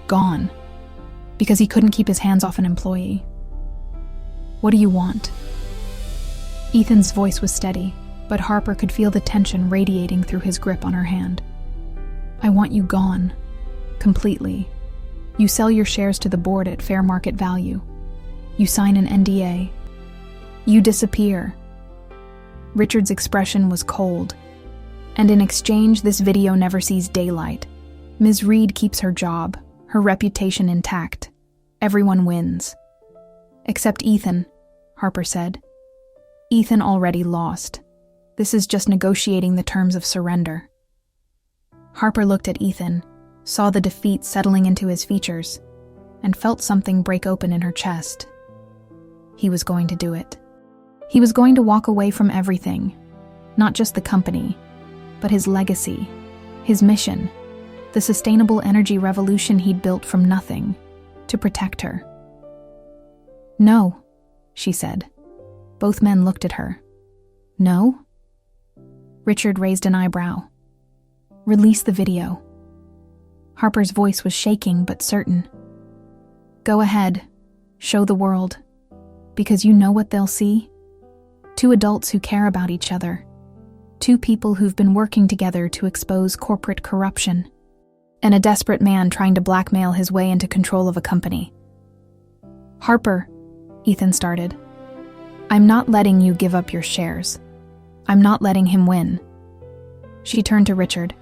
gone. Because he couldn't keep his hands off an employee." "What do you want?" Ethan's voice was steady, but Harper could feel the tension radiating through his grip on her hand. "I want you gone. Completely. You sell your shares to the board at fair market value. You sign an NDA. You disappear." Richard's expression was cold. "And in exchange, this video never sees daylight. Ms. Reed keeps her job, her reputation intact. Everyone wins." "Except Ethan," Harper said. "Ethan already lost. This is just negotiating the terms of surrender." Harper looked at Ethan, saw the defeat settling into his features, and felt something break open in her chest. He was going to do it. He was going to walk away from everything, not just the company, but his legacy, his mission, the sustainable energy revolution he'd built from nothing, to protect her. "No," she said. Both men looked at her. "No?" Richard raised an eyebrow. "Release the video." Harper's voice was shaking but certain. "Go ahead. Show the world. Because you know what they'll see? Two adults who care about each other. Two people who've been working together to expose corporate corruption. And a desperate man trying to blackmail his way into control of a company." "Harper," Ethan started. "I'm not letting you give up your shares. I'm not letting him win." She turned to Richard.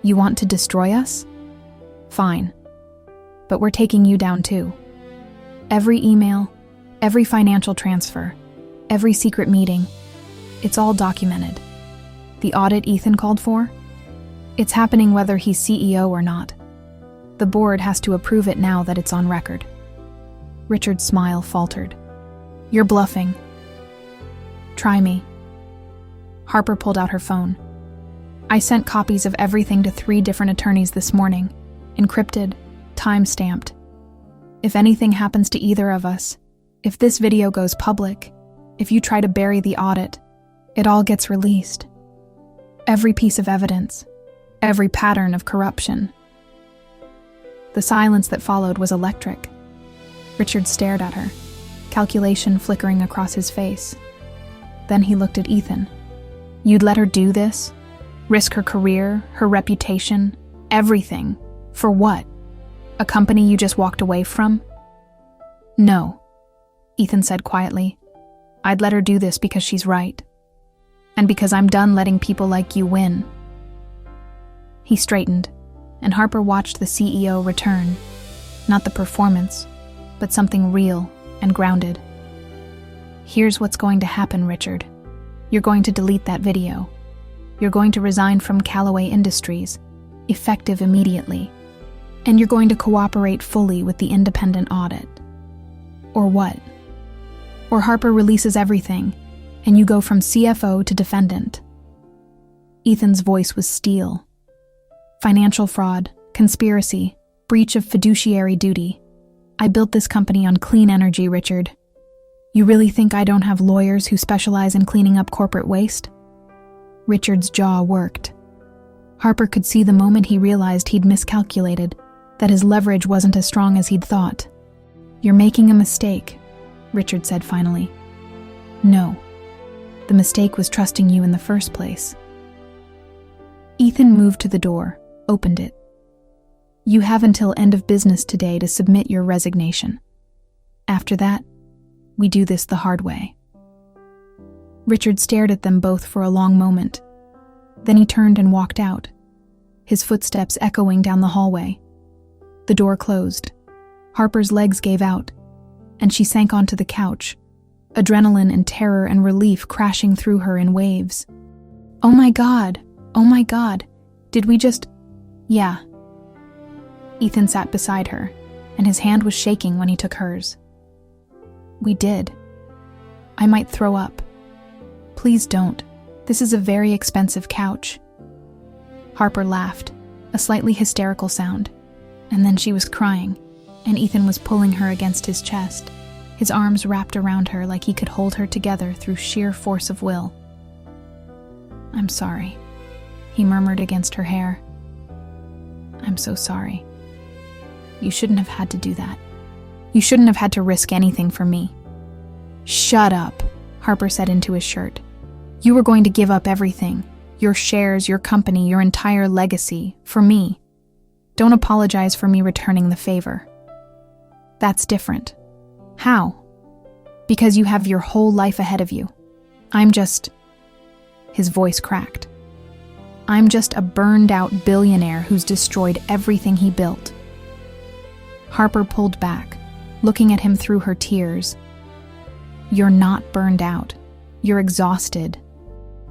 "You want to destroy us? Fine. But we're taking you down too. Every email, every financial transfer, every secret meeting, it's all documented. The audit Ethan called for? It's happening whether he's CEO or not. The board has to approve it now that it's on record." Richard's smile faltered. "You're bluffing." "Try me." Harper pulled out her phone. "I sent copies of everything to 3 different attorneys this morning, encrypted, time-stamped. If anything happens to either of us, if this video goes public, if you try to bury the audit, it all gets released. Every piece of evidence, every pattern of corruption." The silence that followed was electric. Richard stared at her, calculation flickering across his face. Then he looked at Ethan. "You'd let her do this? Risk her career, her reputation, everything. For what? A company you just walked away from?" "No," Ethan said quietly. "I'd let her do this because she's right. And because I'm done letting people like you win." He straightened, and Harper watched the CEO return. Not the performance, but something real and grounded. "Here's what's going to happen, Richard. You're going to delete that video. You're going to resign from Callaway Industries, effective immediately. And you're going to cooperate fully with the independent audit. Or what? Or Harper releases everything, and you go from CFO to defendant." Ethan's voice was steel. "Financial fraud, conspiracy, breach of fiduciary duty. I built this company on clean energy, Richard. You really think I don't have lawyers who specialize in cleaning up corporate waste?" Richard's jaw worked. Harper could see the moment he realized he'd miscalculated, that his leverage wasn't as strong as he'd thought. "You're making a mistake," Richard said finally. "No. The mistake was trusting you in the first place." Ethan moved to the door, opened it. "You have until end of business today to submit your resignation. After that, we do this the hard way." Richard stared at them both for a long moment. Then he turned and walked out, his footsteps echoing down the hallway. The door closed. Harper's legs gave out, and she sank onto the couch, adrenaline and terror and relief crashing through her in waves. "Oh my God! Oh my God! Did we just—" "Yeah." Ethan sat beside her, and his hand was shaking when he took hers. "We did. I might throw up. Please don't. This is a very expensive couch." Harper laughed, a slightly hysterical sound, and then she was crying, and Ethan was pulling her against his chest, his arms wrapped around her like he could hold her together through sheer force of will. "I'm sorry," he murmured against her hair. "I'm so sorry. You shouldn't have had to do that. You shouldn't have had to risk anything for me." "Shut up," Harper said into his shirt. "You were going to give up everything, your shares, your company, your entire legacy, for me. Don't apologize for me returning the favor." "That's different." "How?" "Because you have your whole life ahead of you. I'm just—" His voice cracked. "I'm just a burned-out billionaire who's destroyed everything he built." Harper pulled back, looking at him through her tears. "You're not burned out. You're exhausted.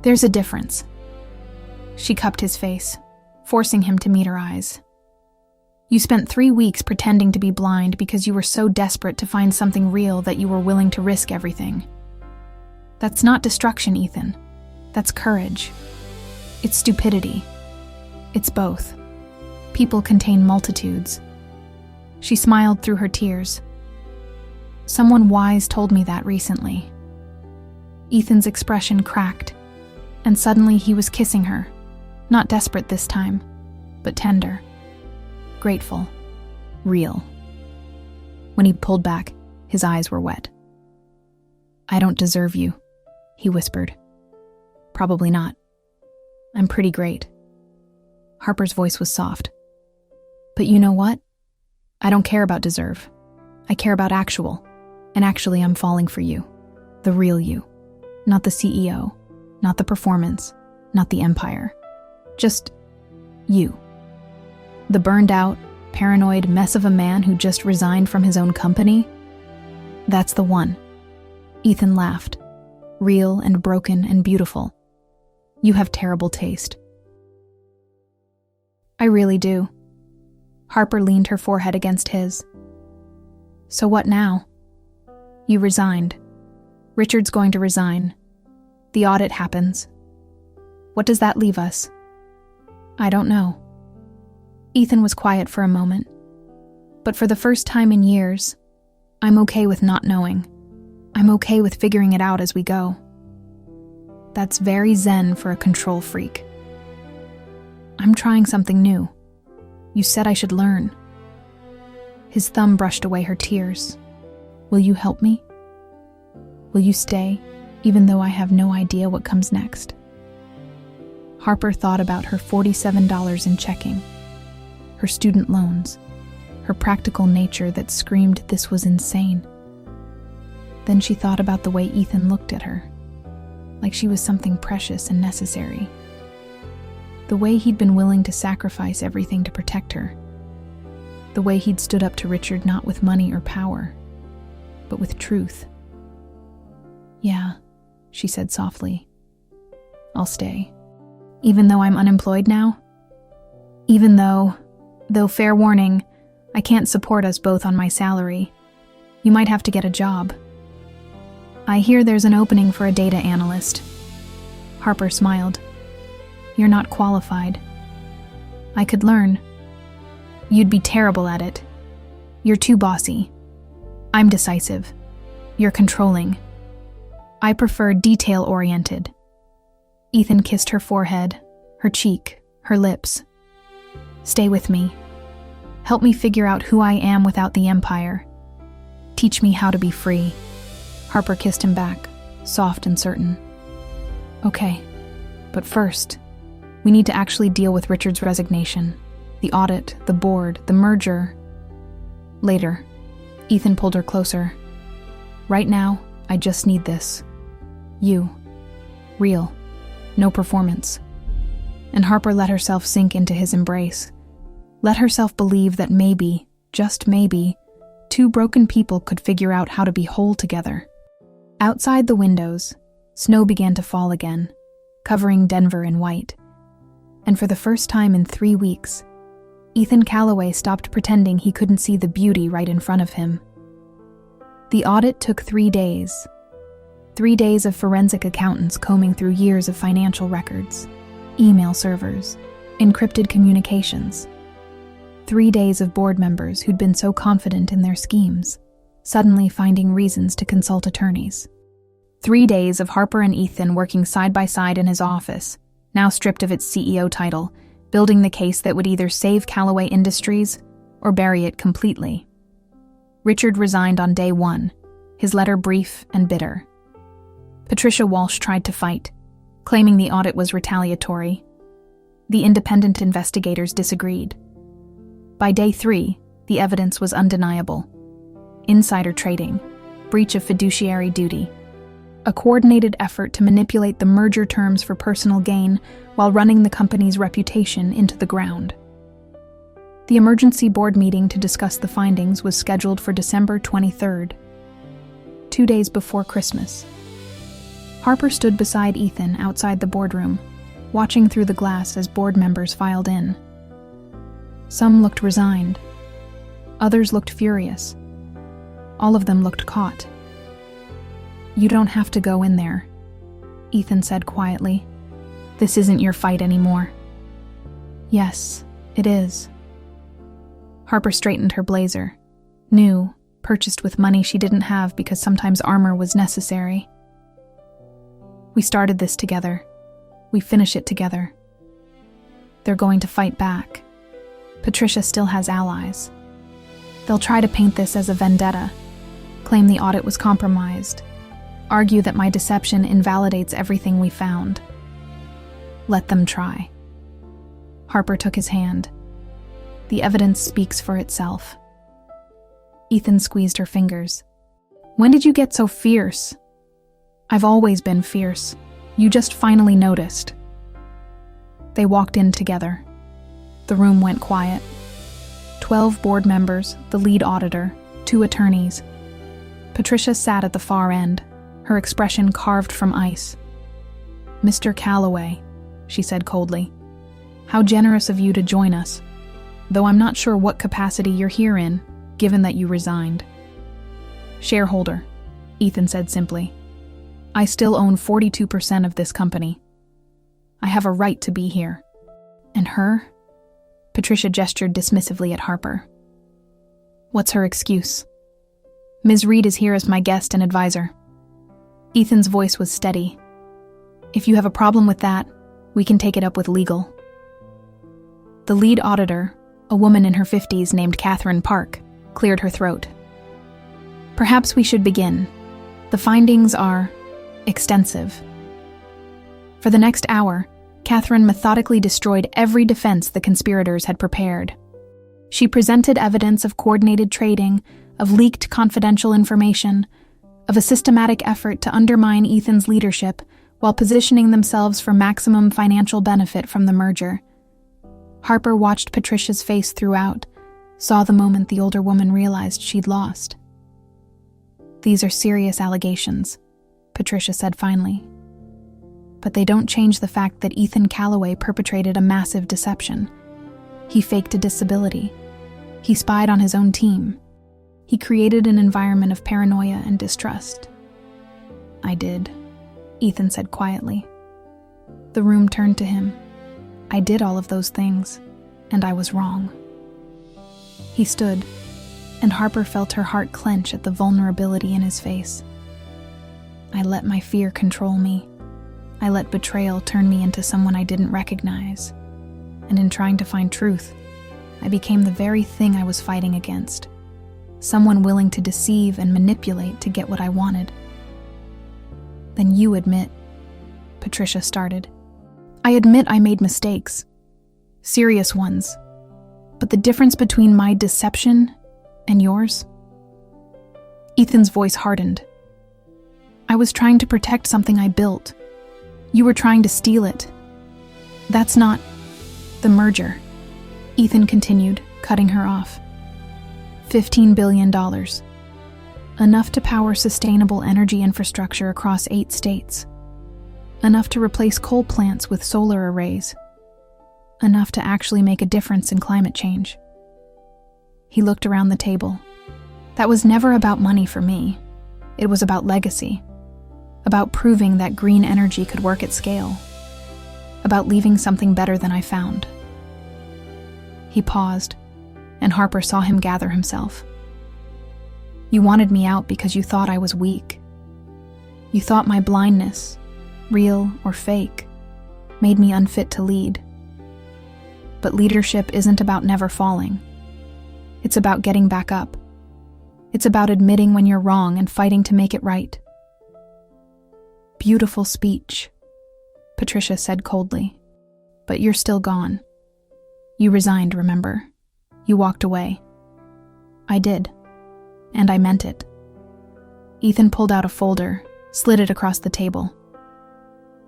There's a difference." She cupped his face, forcing him to meet her eyes. "You spent 3 weeks pretending to be blind because you were so desperate to find something real that you were willing to risk everything. That's not destruction, Ethan. That's courage. It's stupidity. It's both. People contain multitudes." She smiled through her tears. "Someone wise told me that recently." Ethan's expression cracked, and suddenly he was kissing her, not desperate this time, but tender, grateful, real. When he pulled back, his eyes were wet. "I don't deserve you," he whispered. "Probably not. I'm pretty great." Harper's voice was soft. "But you know what? I don't care about deserve. I care about actual. And actually, I'm falling for you. The real you. Not the CEO. Not the performance. Not the empire. Just you. The burned out, paranoid mess of a man who just resigned from his own company? That's the one." Ethan laughed, real and broken and beautiful. "You have terrible taste." "I really do." Harper leaned her forehead against his. "So what now?" You resigned. Richard's going to resign. The audit happens. What does that leave us? I don't know. Ethan was quiet for a moment. But for the first time in years, I'm okay with not knowing. I'm okay with figuring it out as we go. That's very zen for a control freak. I'm trying something new. You said I should learn. His thumb brushed away her tears. Will you help me? Will you stay, even though I have no idea what comes next? Harper thought about her $47 in checking, her student loans, her practical nature that screamed this was insane. Then she thought about the way Ethan looked at her, like she was something precious and necessary. The way he'd been willing to sacrifice everything to protect her. The way he'd stood up to Richard not with money or power, but with truth. Yeah, she said softly. I'll stay. Even though I'm unemployed now? Even though fair warning, I can't support us both on my salary. You might have to get a job. I hear there's an opening for a data analyst. Harper smiled. You're not qualified. I could learn. You'd be terrible at it. You're too bossy. I'm decisive. You're controlling. I prefer detail-oriented. Ethan kissed her forehead, her cheek, her lips. Stay with me. Help me figure out who I am without the empire. Teach me how to be free. Harper kissed him back, soft and certain. Okay, but first, we need to actually deal with Richard's resignation. The audit, the board, the merger. Later, Ethan pulled her closer. Right now, I just need this. You. Real. No performance. And Harper let herself sink into his embrace. Let herself believe that maybe, just maybe, two broken people could figure out how to be whole together. Outside the windows, snow began to fall again, covering Denver in white. And for the first time in 3 weeks, Ethan Calloway stopped pretending he couldn't see the beauty right in front of him. The audit took 3 days. 3 days of forensic accountants combing through years of financial records, email servers, encrypted communications. 3 days of board members who'd been so confident in their schemes, suddenly finding reasons to consult attorneys. 3 days of Harper and Ethan working side by side in his office, now stripped of its CEO title, building the case that would either save Calloway Industries or bury it completely. Richard resigned on day 1, his letter brief and bitter. Patricia Walsh tried to fight, claiming the audit was retaliatory. The independent investigators disagreed. By day 3, the evidence was undeniable. Insider trading, breach of fiduciary duty, a coordinated effort to manipulate the merger terms for personal gain while running the company's reputation into the ground. The emergency board meeting to discuss the findings was scheduled for December 23rd, 2 days before Christmas. Harper stood beside Ethan outside the boardroom, watching through the glass as board members filed in. Some looked resigned. Others looked furious. All of them looked caught. You don't have to go in there, Ethan said quietly. This isn't your fight anymore. Yes, it is. Harper straightened her blazer. New, purchased with money she didn't have because sometimes armor was necessary. We started this together. We finish it together. They're going to fight back. Patricia still has allies. They'll try to paint this as a vendetta, claim the audit was compromised, argue that my deception invalidates everything we found. Let them try. Harper took his hand. The evidence speaks for itself. Ethan squeezed her fingers. When did you get so fierce? I've always been fierce. You just finally noticed. They walked in together. The room went quiet. 12 board members, the lead auditor, 2 attorneys. Patricia sat at the far end, her expression carved from ice. Mr. Calloway, she said coldly, how generous of you to join us, though I'm not sure what capacity you're here in, given that you resigned. Shareholder, Ethan said simply. I still own 42% of this company. I have a right to be here. And her? Patricia gestured dismissively at Harper. What's her excuse? Ms. Reed is here as my guest and advisor. Ethan's voice was steady. If you have a problem with that, we can take it up with legal. The lead auditor, a woman in her 50s named Catherine Park, cleared her throat. Perhaps we should begin. The findings are extensive. For the next hour, Catherine methodically destroyed every defense the conspirators had prepared. She presented evidence of coordinated trading, of leaked confidential information, of a systematic effort to undermine Ethan's leadership while positioning themselves for maximum financial benefit from the merger. Harper watched Patricia's face throughout, saw the moment the older woman realized she'd lost. These are serious allegations, Patricia said finally. But they don't change the fact that Ethan Calloway perpetrated a massive deception. He faked a disability. He spied on his own team. He created an environment of paranoia and distrust. I did, Ethan said quietly. The room turned to him. I did all of those things, and I was wrong. He stood, and Harper felt her heart clench at the vulnerability in his face. I let my fear control me. I let betrayal turn me into someone I didn't recognize. And in trying to find truth, I became the very thing I was fighting against. Someone willing to deceive and manipulate to get what I wanted. Then you admit, Patricia started. I admit I made mistakes. Serious ones. But the difference between my deception and yours? Ethan's voice hardened. I was trying to protect something I built. You were trying to steal it. That's not the merger, Ethan continued, cutting her off. $15 billion. Enough to power sustainable energy infrastructure across 8 states. Enough to replace coal plants with solar arrays. Enough to actually make a difference in climate change. He looked around the table. That was never about money for me. It was about legacy. About proving that green energy could work at scale. About leaving something better than I found. He paused, and Harper saw him gather himself. You wanted me out because you thought I was weak. You thought my blindness, real or fake, made me unfit to lead. But leadership isn't about never falling. It's about getting back up. It's about admitting when you're wrong and fighting to make it right. Beautiful speech, Patricia said coldly. But you're still gone. You resigned, remember? You walked away. I did. And I meant it. Ethan pulled out a folder, slid it across the table.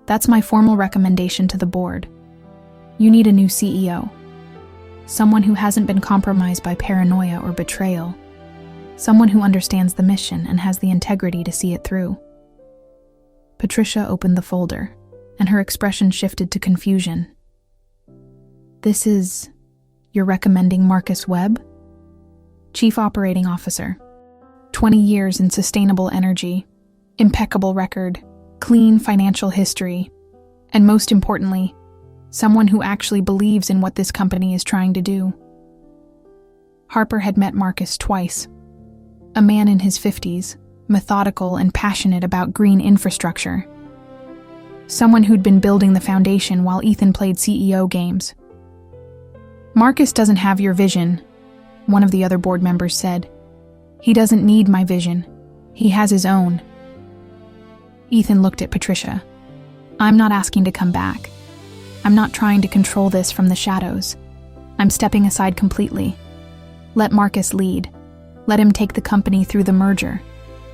That's my formal recommendation to the board. You need a new CEO. Someone who hasn't been compromised by paranoia or betrayal. Someone who understands the mission and has the integrity to see it through. Patricia opened the folder, and her expression shifted to confusion. You're recommending Marcus Webb? Chief Operating Officer. 20 years in sustainable energy, impeccable record, clean financial history, and most importantly, someone who actually believes in what this company is trying to do. Harper had met Marcus twice. A man in his 50s, methodical and passionate about green infrastructure. Someone who'd been building the foundation while Ethan played CEO games. Marcus doesn't have your vision, one of the other board members said. He doesn't need my vision. He has his own. Ethan looked at Patricia. I'm not asking to come back. I'm not trying to control this from the shadows. I'm stepping aside completely. Let Marcus lead. Let him take the company through the merger.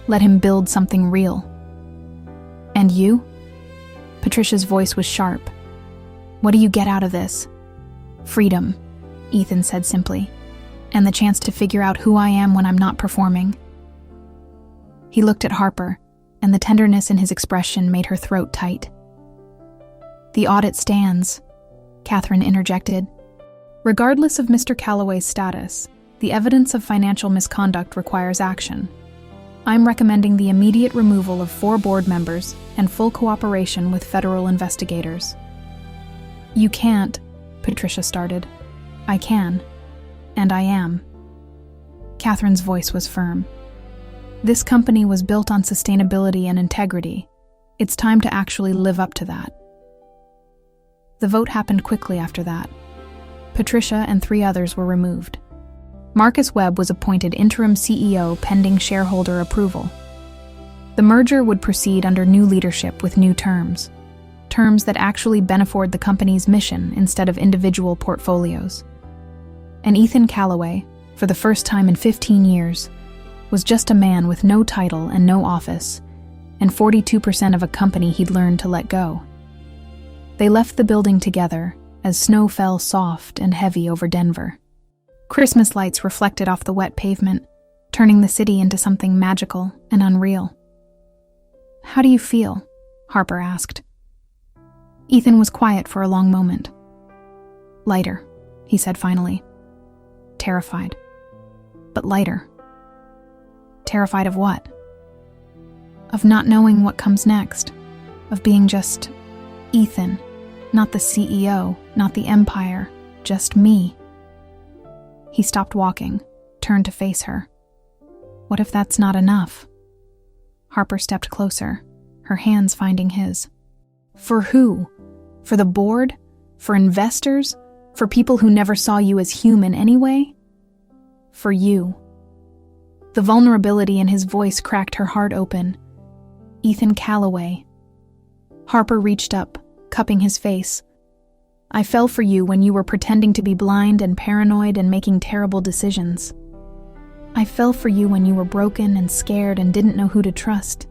Let him build something real. And you? Patricia's voice was sharp. What do you get out of this? Freedom, Ethan said simply, and the chance to figure out who I am when I'm not performing. He looked at Harper, and the tenderness in his expression made her throat tight. The audit stands, Catherine interjected. Regardless of Mr. Calloway's status, the evidence of financial misconduct requires action. I'm recommending the immediate removal of 4 board members and full cooperation with federal investigators." "You can't," Patricia started. "I can. And I am." Catherine's voice was firm. "This company was built on sustainability and integrity. It's time to actually live up to that." The vote happened quickly after that. Patricia and 3 others were removed. Marcus Webb was appointed interim CEO pending shareholder approval. The merger would proceed under new leadership with new terms that actually benefited the company's mission instead of individual portfolios. And Ethan Callaway, for the first time in 15 years, was just a man with no title and no office, and 42% of a company he'd learned to let go. They left the building together as snow fell soft and heavy over Denver. Christmas lights reflected off the wet pavement, turning the city into something magical and unreal. "How do you feel?" Harper asked. Ethan was quiet for a long moment. "Lighter," he said finally. "Terrified. But lighter." "Terrified of what?" "Of not knowing what comes next. Of being just Ethan. Not the CEO, not the empire, just me." He stopped walking, turned to face her. "What if that's not enough?" Harper stepped closer, her hands finding his. "For who? For the board? For investors? For people who never saw you as human anyway?" "For you." The vulnerability in his voice cracked her heart open. "Ethan Callaway." Harper reached up, cupping his face. "I fell for you when you were pretending to be blind and paranoid and making terrible decisions. I fell for you when you were broken and scared and didn't know who to trust.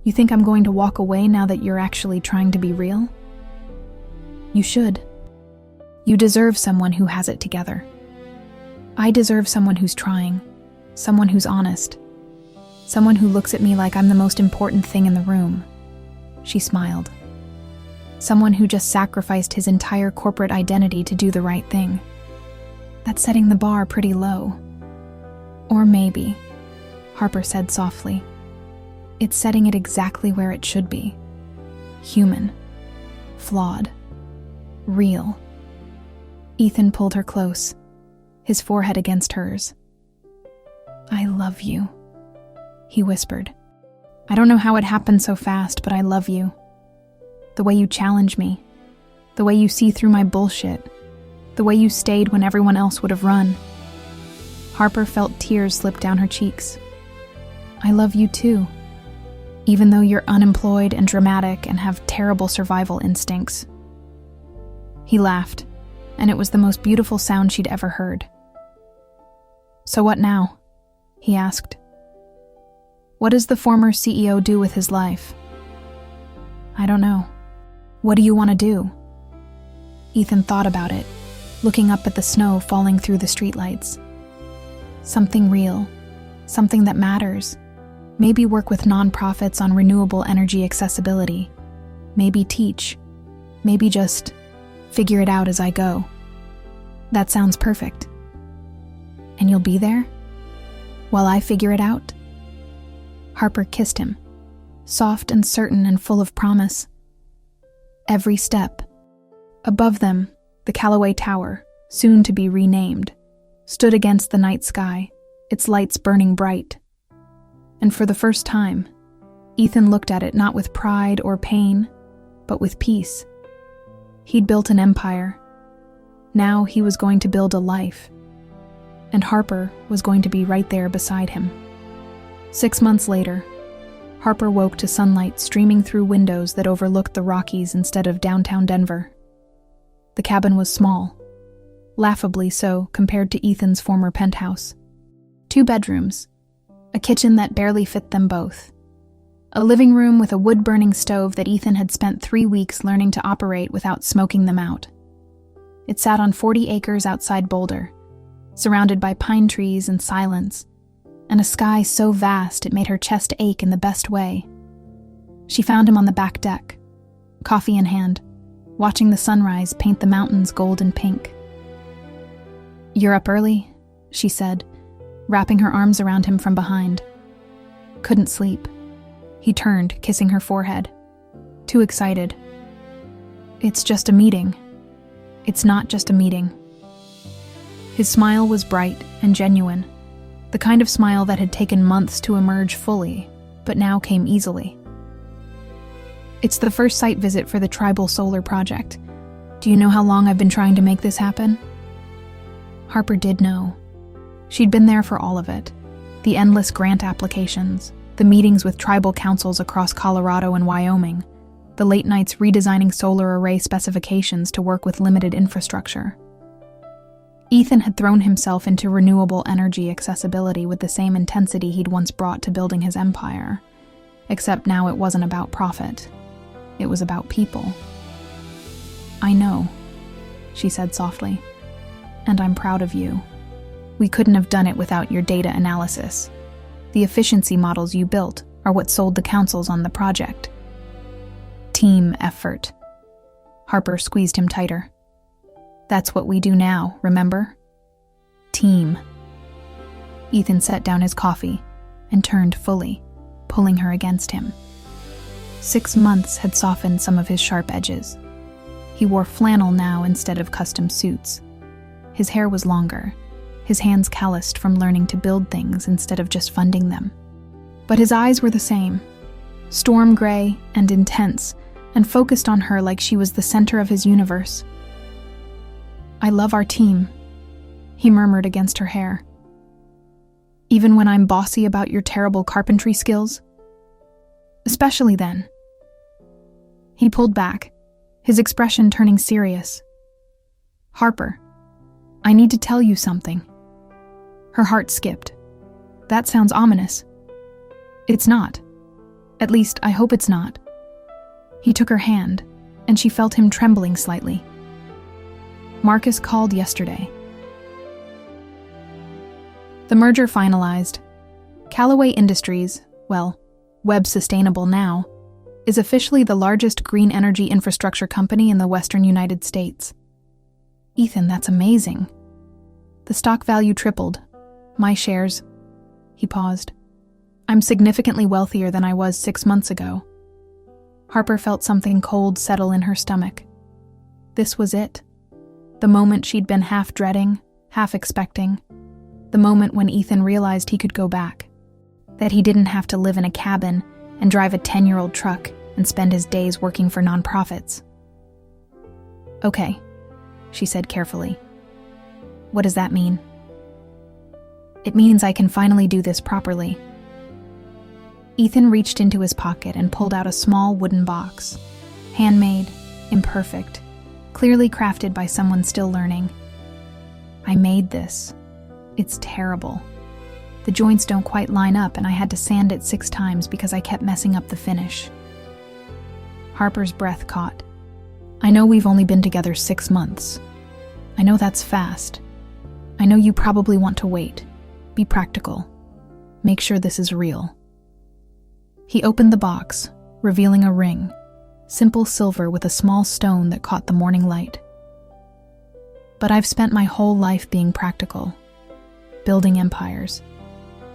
You think I'm going to walk away now that you're actually trying to be real? You should. You deserve someone who has it together. I deserve someone who's trying, someone who's honest, someone who looks at me like I'm the most important thing in the room." She smiled. "Someone who just sacrificed his entire corporate identity to do the right thing. That's setting the bar pretty low." "Or maybe," Harper said softly, "it's setting it exactly where it should be. Human. Flawed. Real." Ethan pulled her close, his forehead against hers. "I love you," he whispered. "I don't know how it happened so fast, but I love you. The way you challenge me, the way you see through my bullshit, the way you stayed when everyone else would have run." Harper felt tears slip down her cheeks. "I love you too, even though you're unemployed and dramatic and have terrible survival instincts." He laughed, and it was the most beautiful sound she'd ever heard. "So what now?" he asked. "What does the former CEO do with his life?" "I don't know. What do you want to do?" Ethan thought about it, looking up at the snow falling through the streetlights. "Something real, something that matters. Maybe work with nonprofits on renewable energy accessibility. Maybe teach. Maybe just figure it out as I go." "That sounds perfect." "And you'll be there? While I figure it out?" Harper kissed him, soft and certain and full of promise. Every step. Above them, the Callaway Tower, soon to be renamed, stood against the night sky, its lights burning bright. And for the first time, Ethan looked at it not with pride or pain, but with peace. He'd built an empire. Now he was going to build a life. And Harper was going to be right there beside him. 6 months later, Harper woke to sunlight streaming through windows that overlooked the Rockies instead of downtown Denver. The cabin was small, laughably so compared to Ethan's former penthouse. 2 bedrooms, a kitchen that barely fit them both, a living room with a wood-burning stove that Ethan had spent 3 weeks learning to operate without smoking them out. It sat on 40 acres outside Boulder, surrounded by pine trees and silence, and a sky so vast it made her chest ache in the best way. She found him on the back deck, coffee in hand, watching the sunrise paint the mountains gold and pink. "You're up early," she said, wrapping her arms around him from behind. Couldn't sleep. He turned, kissing her forehead. Too excited. It's just a meeting. It's not just a meeting. His smile was bright and genuine, the kind of smile that had taken months to emerge fully, but now came easily. It's the first site visit for the tribal solar project. Do you know how long I've been trying to make this happen? Harper did know. She'd been there for all of it. The endless grant applications, the meetings with tribal councils across Colorado and Wyoming, the late nights redesigning solar array specifications to work with limited infrastructure. Ethan had thrown himself into renewable energy accessibility with the same intensity he'd once brought to building his empire. Except now it wasn't about profit. It was about people. I know, she said softly. And I'm proud of you. We couldn't have done it without your data analysis. The efficiency models you built are what sold the councils on the project. Team effort. Harper squeezed him tighter. That's what we do now, remember? Team. Ethan set down his coffee and turned fully, pulling her against him. 6 months had softened some of his sharp edges. He wore flannel now instead of custom suits. His hair was longer, his hands calloused from learning to build things instead of just funding them. But his eyes were the same, storm gray and intense, and focused on her like she was the center of his universe. I love our team, he murmured against her hair. Even when I'm bossy about your terrible carpentry skills? Especially then. He pulled back, his expression turning serious. Harper, I need to tell you something. Her heart skipped. That sounds ominous. It's not. At least, I hope it's not. He took her hand, and she felt him trembling slightly. Marcus called yesterday. The merger finalized. Callaway Industries, well, Web Sustainable now, is officially the largest green energy infrastructure company in the western United States. Ethan, that's amazing. The stock value tripled. My shares. He paused. I'm significantly wealthier than I was 6 months ago. Harper felt something cold settle in her stomach. This was it. The moment she'd been half dreading, half expecting. The moment when Ethan realized he could go back. That he didn't have to live in a cabin and drive a 10-year-old truck and spend his days working for nonprofits. Okay, she said carefully. What does that mean? It means I can finally do this properly. Ethan reached into his pocket and pulled out a small wooden box. Handmade, imperfect, clearly crafted by someone still learning. I made this. It's terrible. The joints don't quite line up and I had to sand it 6 times because I kept messing up the finish. Harper's breath caught. I know we've only been together 6 months. I know that's fast. I know you probably want to wait. Be practical. Make sure this is real. He opened the box, revealing a ring, simple silver with a small stone that caught the morning light. But I've spent my whole life being practical, building empires,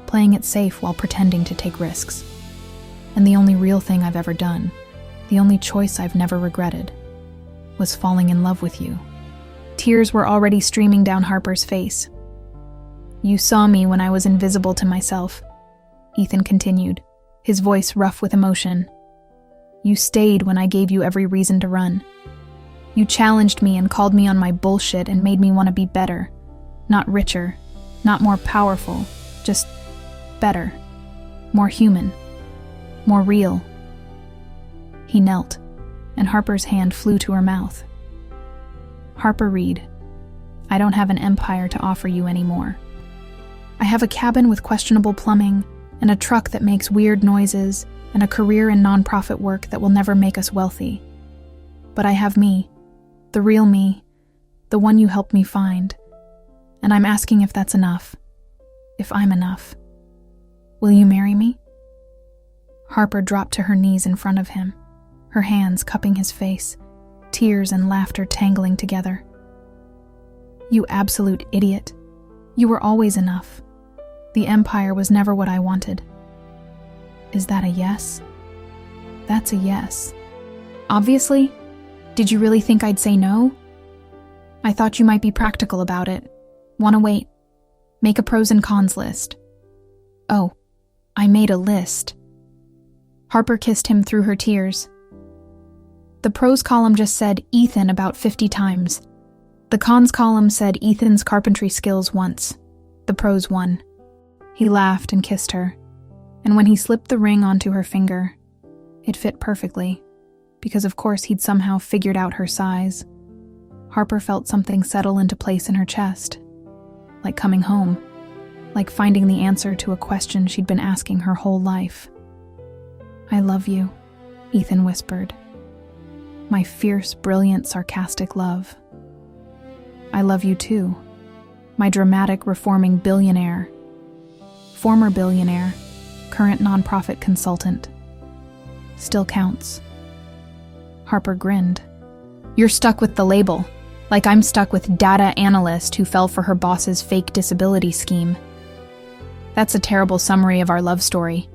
playing it safe while pretending to take risks. And the only real thing I've ever done, the only choice I've never regretted, was falling in love with you. Tears were already streaming down Harper's face. You saw me when I was invisible to myself, Ethan continued, his voice rough with emotion. You stayed when I gave you every reason to run. You challenged me and called me on my bullshit and made me want to be better. Not richer, not more powerful, just better, more human, more real. He knelt, and Harper's hand flew to her mouth. Harper Reed, I don't have an empire to offer you anymore. I have a cabin with questionable plumbing, and a truck that makes weird noises, and a career in nonprofit work that will never make us wealthy. But I have me, the real me, the one you helped me find. And I'm asking if that's enough, if I'm enough. Will you marry me? Harper dropped to her knees in front of him, her hands cupping his face, tears and laughter tangling together. You absolute idiot. You were always enough. The empire was never what I wanted. Is that a yes? That's a yes. Obviously. Did you really think I'd say no? I thought you might be practical about it. Wanna wait? Make a pros and cons list. Oh, I made a list. Harper kissed him through her tears. The pros column just said Ethan about 50 times. The cons column said Ethan's carpentry skills once. The pros won. He laughed and kissed her, and when he slipped the ring onto her finger, it fit perfectly, because of course he'd somehow figured out her size. Harper felt something settle into place in her chest, like coming home, like finding the answer to a question she'd been asking her whole life. I love you, Ethan whispered. My fierce, brilliant, sarcastic love. I love you too, my dramatic, reforming billionaire. Former billionaire, current nonprofit consultant. Still counts. Harper grinned. You're stuck with the label, like I'm stuck with data analyst who fell for her boss's fake disability scheme. That's a terrible summary of our love story,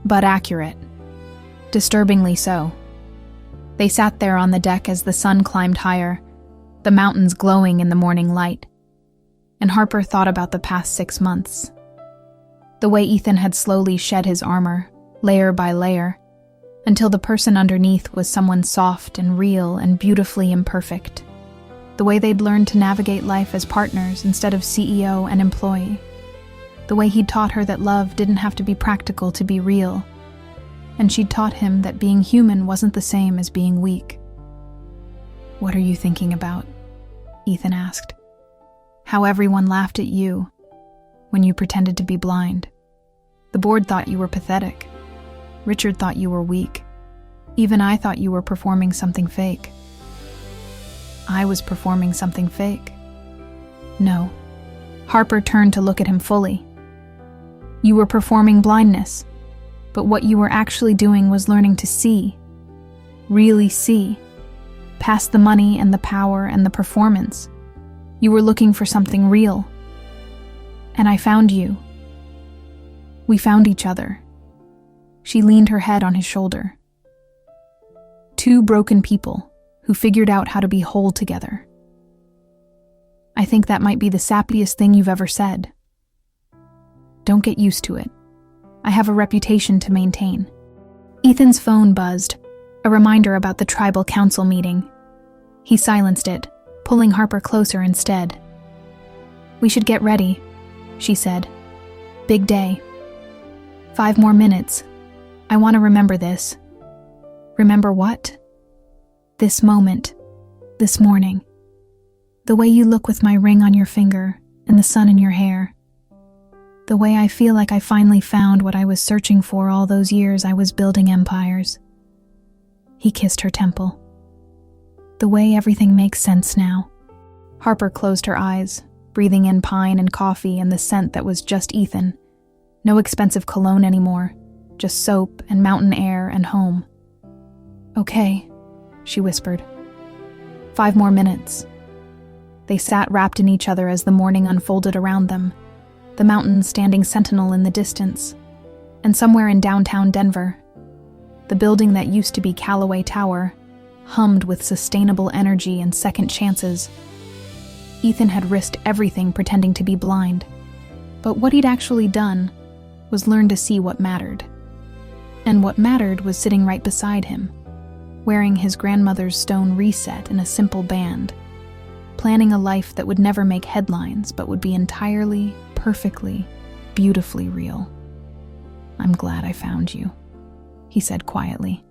but accurate. Disturbingly so. They sat there on the deck as the sun climbed higher, the mountains glowing in the morning light, and Harper thought about the past 6 months. The way Ethan had slowly shed his armor, layer by layer, until the person underneath was someone soft and real and beautifully imperfect. The way they'd learned to navigate life as partners instead of CEO and employee. The way he'd taught her that love didn't have to be practical to be real, and she'd taught him that being human wasn't the same as being weak. What are you thinking about? Ethan asked. How everyone laughed at you when you pretended to be blind. The board thought you were pathetic. Richard thought you were weak. Even I thought you were performing something fake. I was performing something fake. No. Harper turned to look at him fully. You were performing blindness, but what you were actually doing was learning to see. Really see. Past the money and the power and the performance. You were looking for something real. And I found you. We found each other. She leaned her head on his shoulder. Two broken people who figured out how to be whole together. I think that might be the sappiest thing you've ever said. Don't get used to it. I have a reputation to maintain. Ethan's phone buzzed, a reminder about the tribal council meeting. He silenced it, pulling Harper closer instead. We should get ready, she said. Big day. 5 more minutes. I want to remember this. Remember what? This moment. This morning. The way you look with my ring on your finger and the sun in your hair. The way I feel like I finally found what I was searching for all those years I was building empires. He kissed her temple. The way everything makes sense now. Harper closed her eyes, breathing in pine and coffee and the scent that was just Ethan. No expensive cologne anymore, just soap and mountain air and home. Okay, she whispered. 5 more minutes. They sat wrapped in each other as the morning unfolded around them, the mountains standing sentinel in the distance, and somewhere in downtown Denver, the building that used to be Callaway Tower hummed with sustainable energy and second chances. Ethan had risked everything pretending to be blind, but what he'd actually done was learn to see what mattered. And what mattered was sitting right beside him, wearing his grandmother's stone reset in a simple band, planning a life that would never make headlines but would be entirely, perfectly, beautifully real. I'm glad I found you, he said quietly.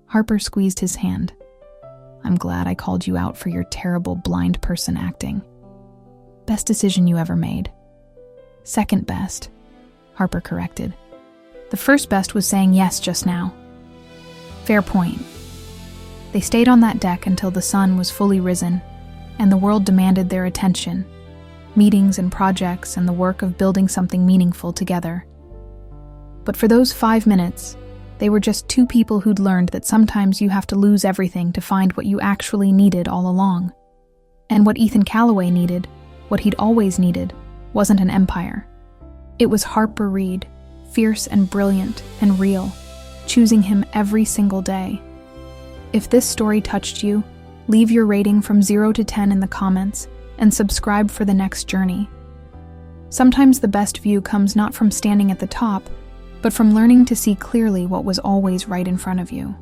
Harper squeezed his hand. I'm glad I called you out for your terrible blind person acting. Best decision you ever made. Second best, Harper corrected. The first best was saying yes just now. Fair point. They stayed on that deck until the sun was fully risen, and the world demanded their attention, meetings and projects and the work of building something meaningful together. But for those 5 minutes, they were just 2 people who'd learned that sometimes you have to lose everything to find what you actually needed all along. And what Ethan Callaway needed, what he'd always needed, wasn't an empire. It was Harper Reed, fierce and brilliant and real, choosing him every single day. If this story touched you, leave your rating from 0 to 10 in the comments and subscribe for the next journey. Sometimes the best view comes not from standing at the top, but from learning to see clearly what was always right in front of you.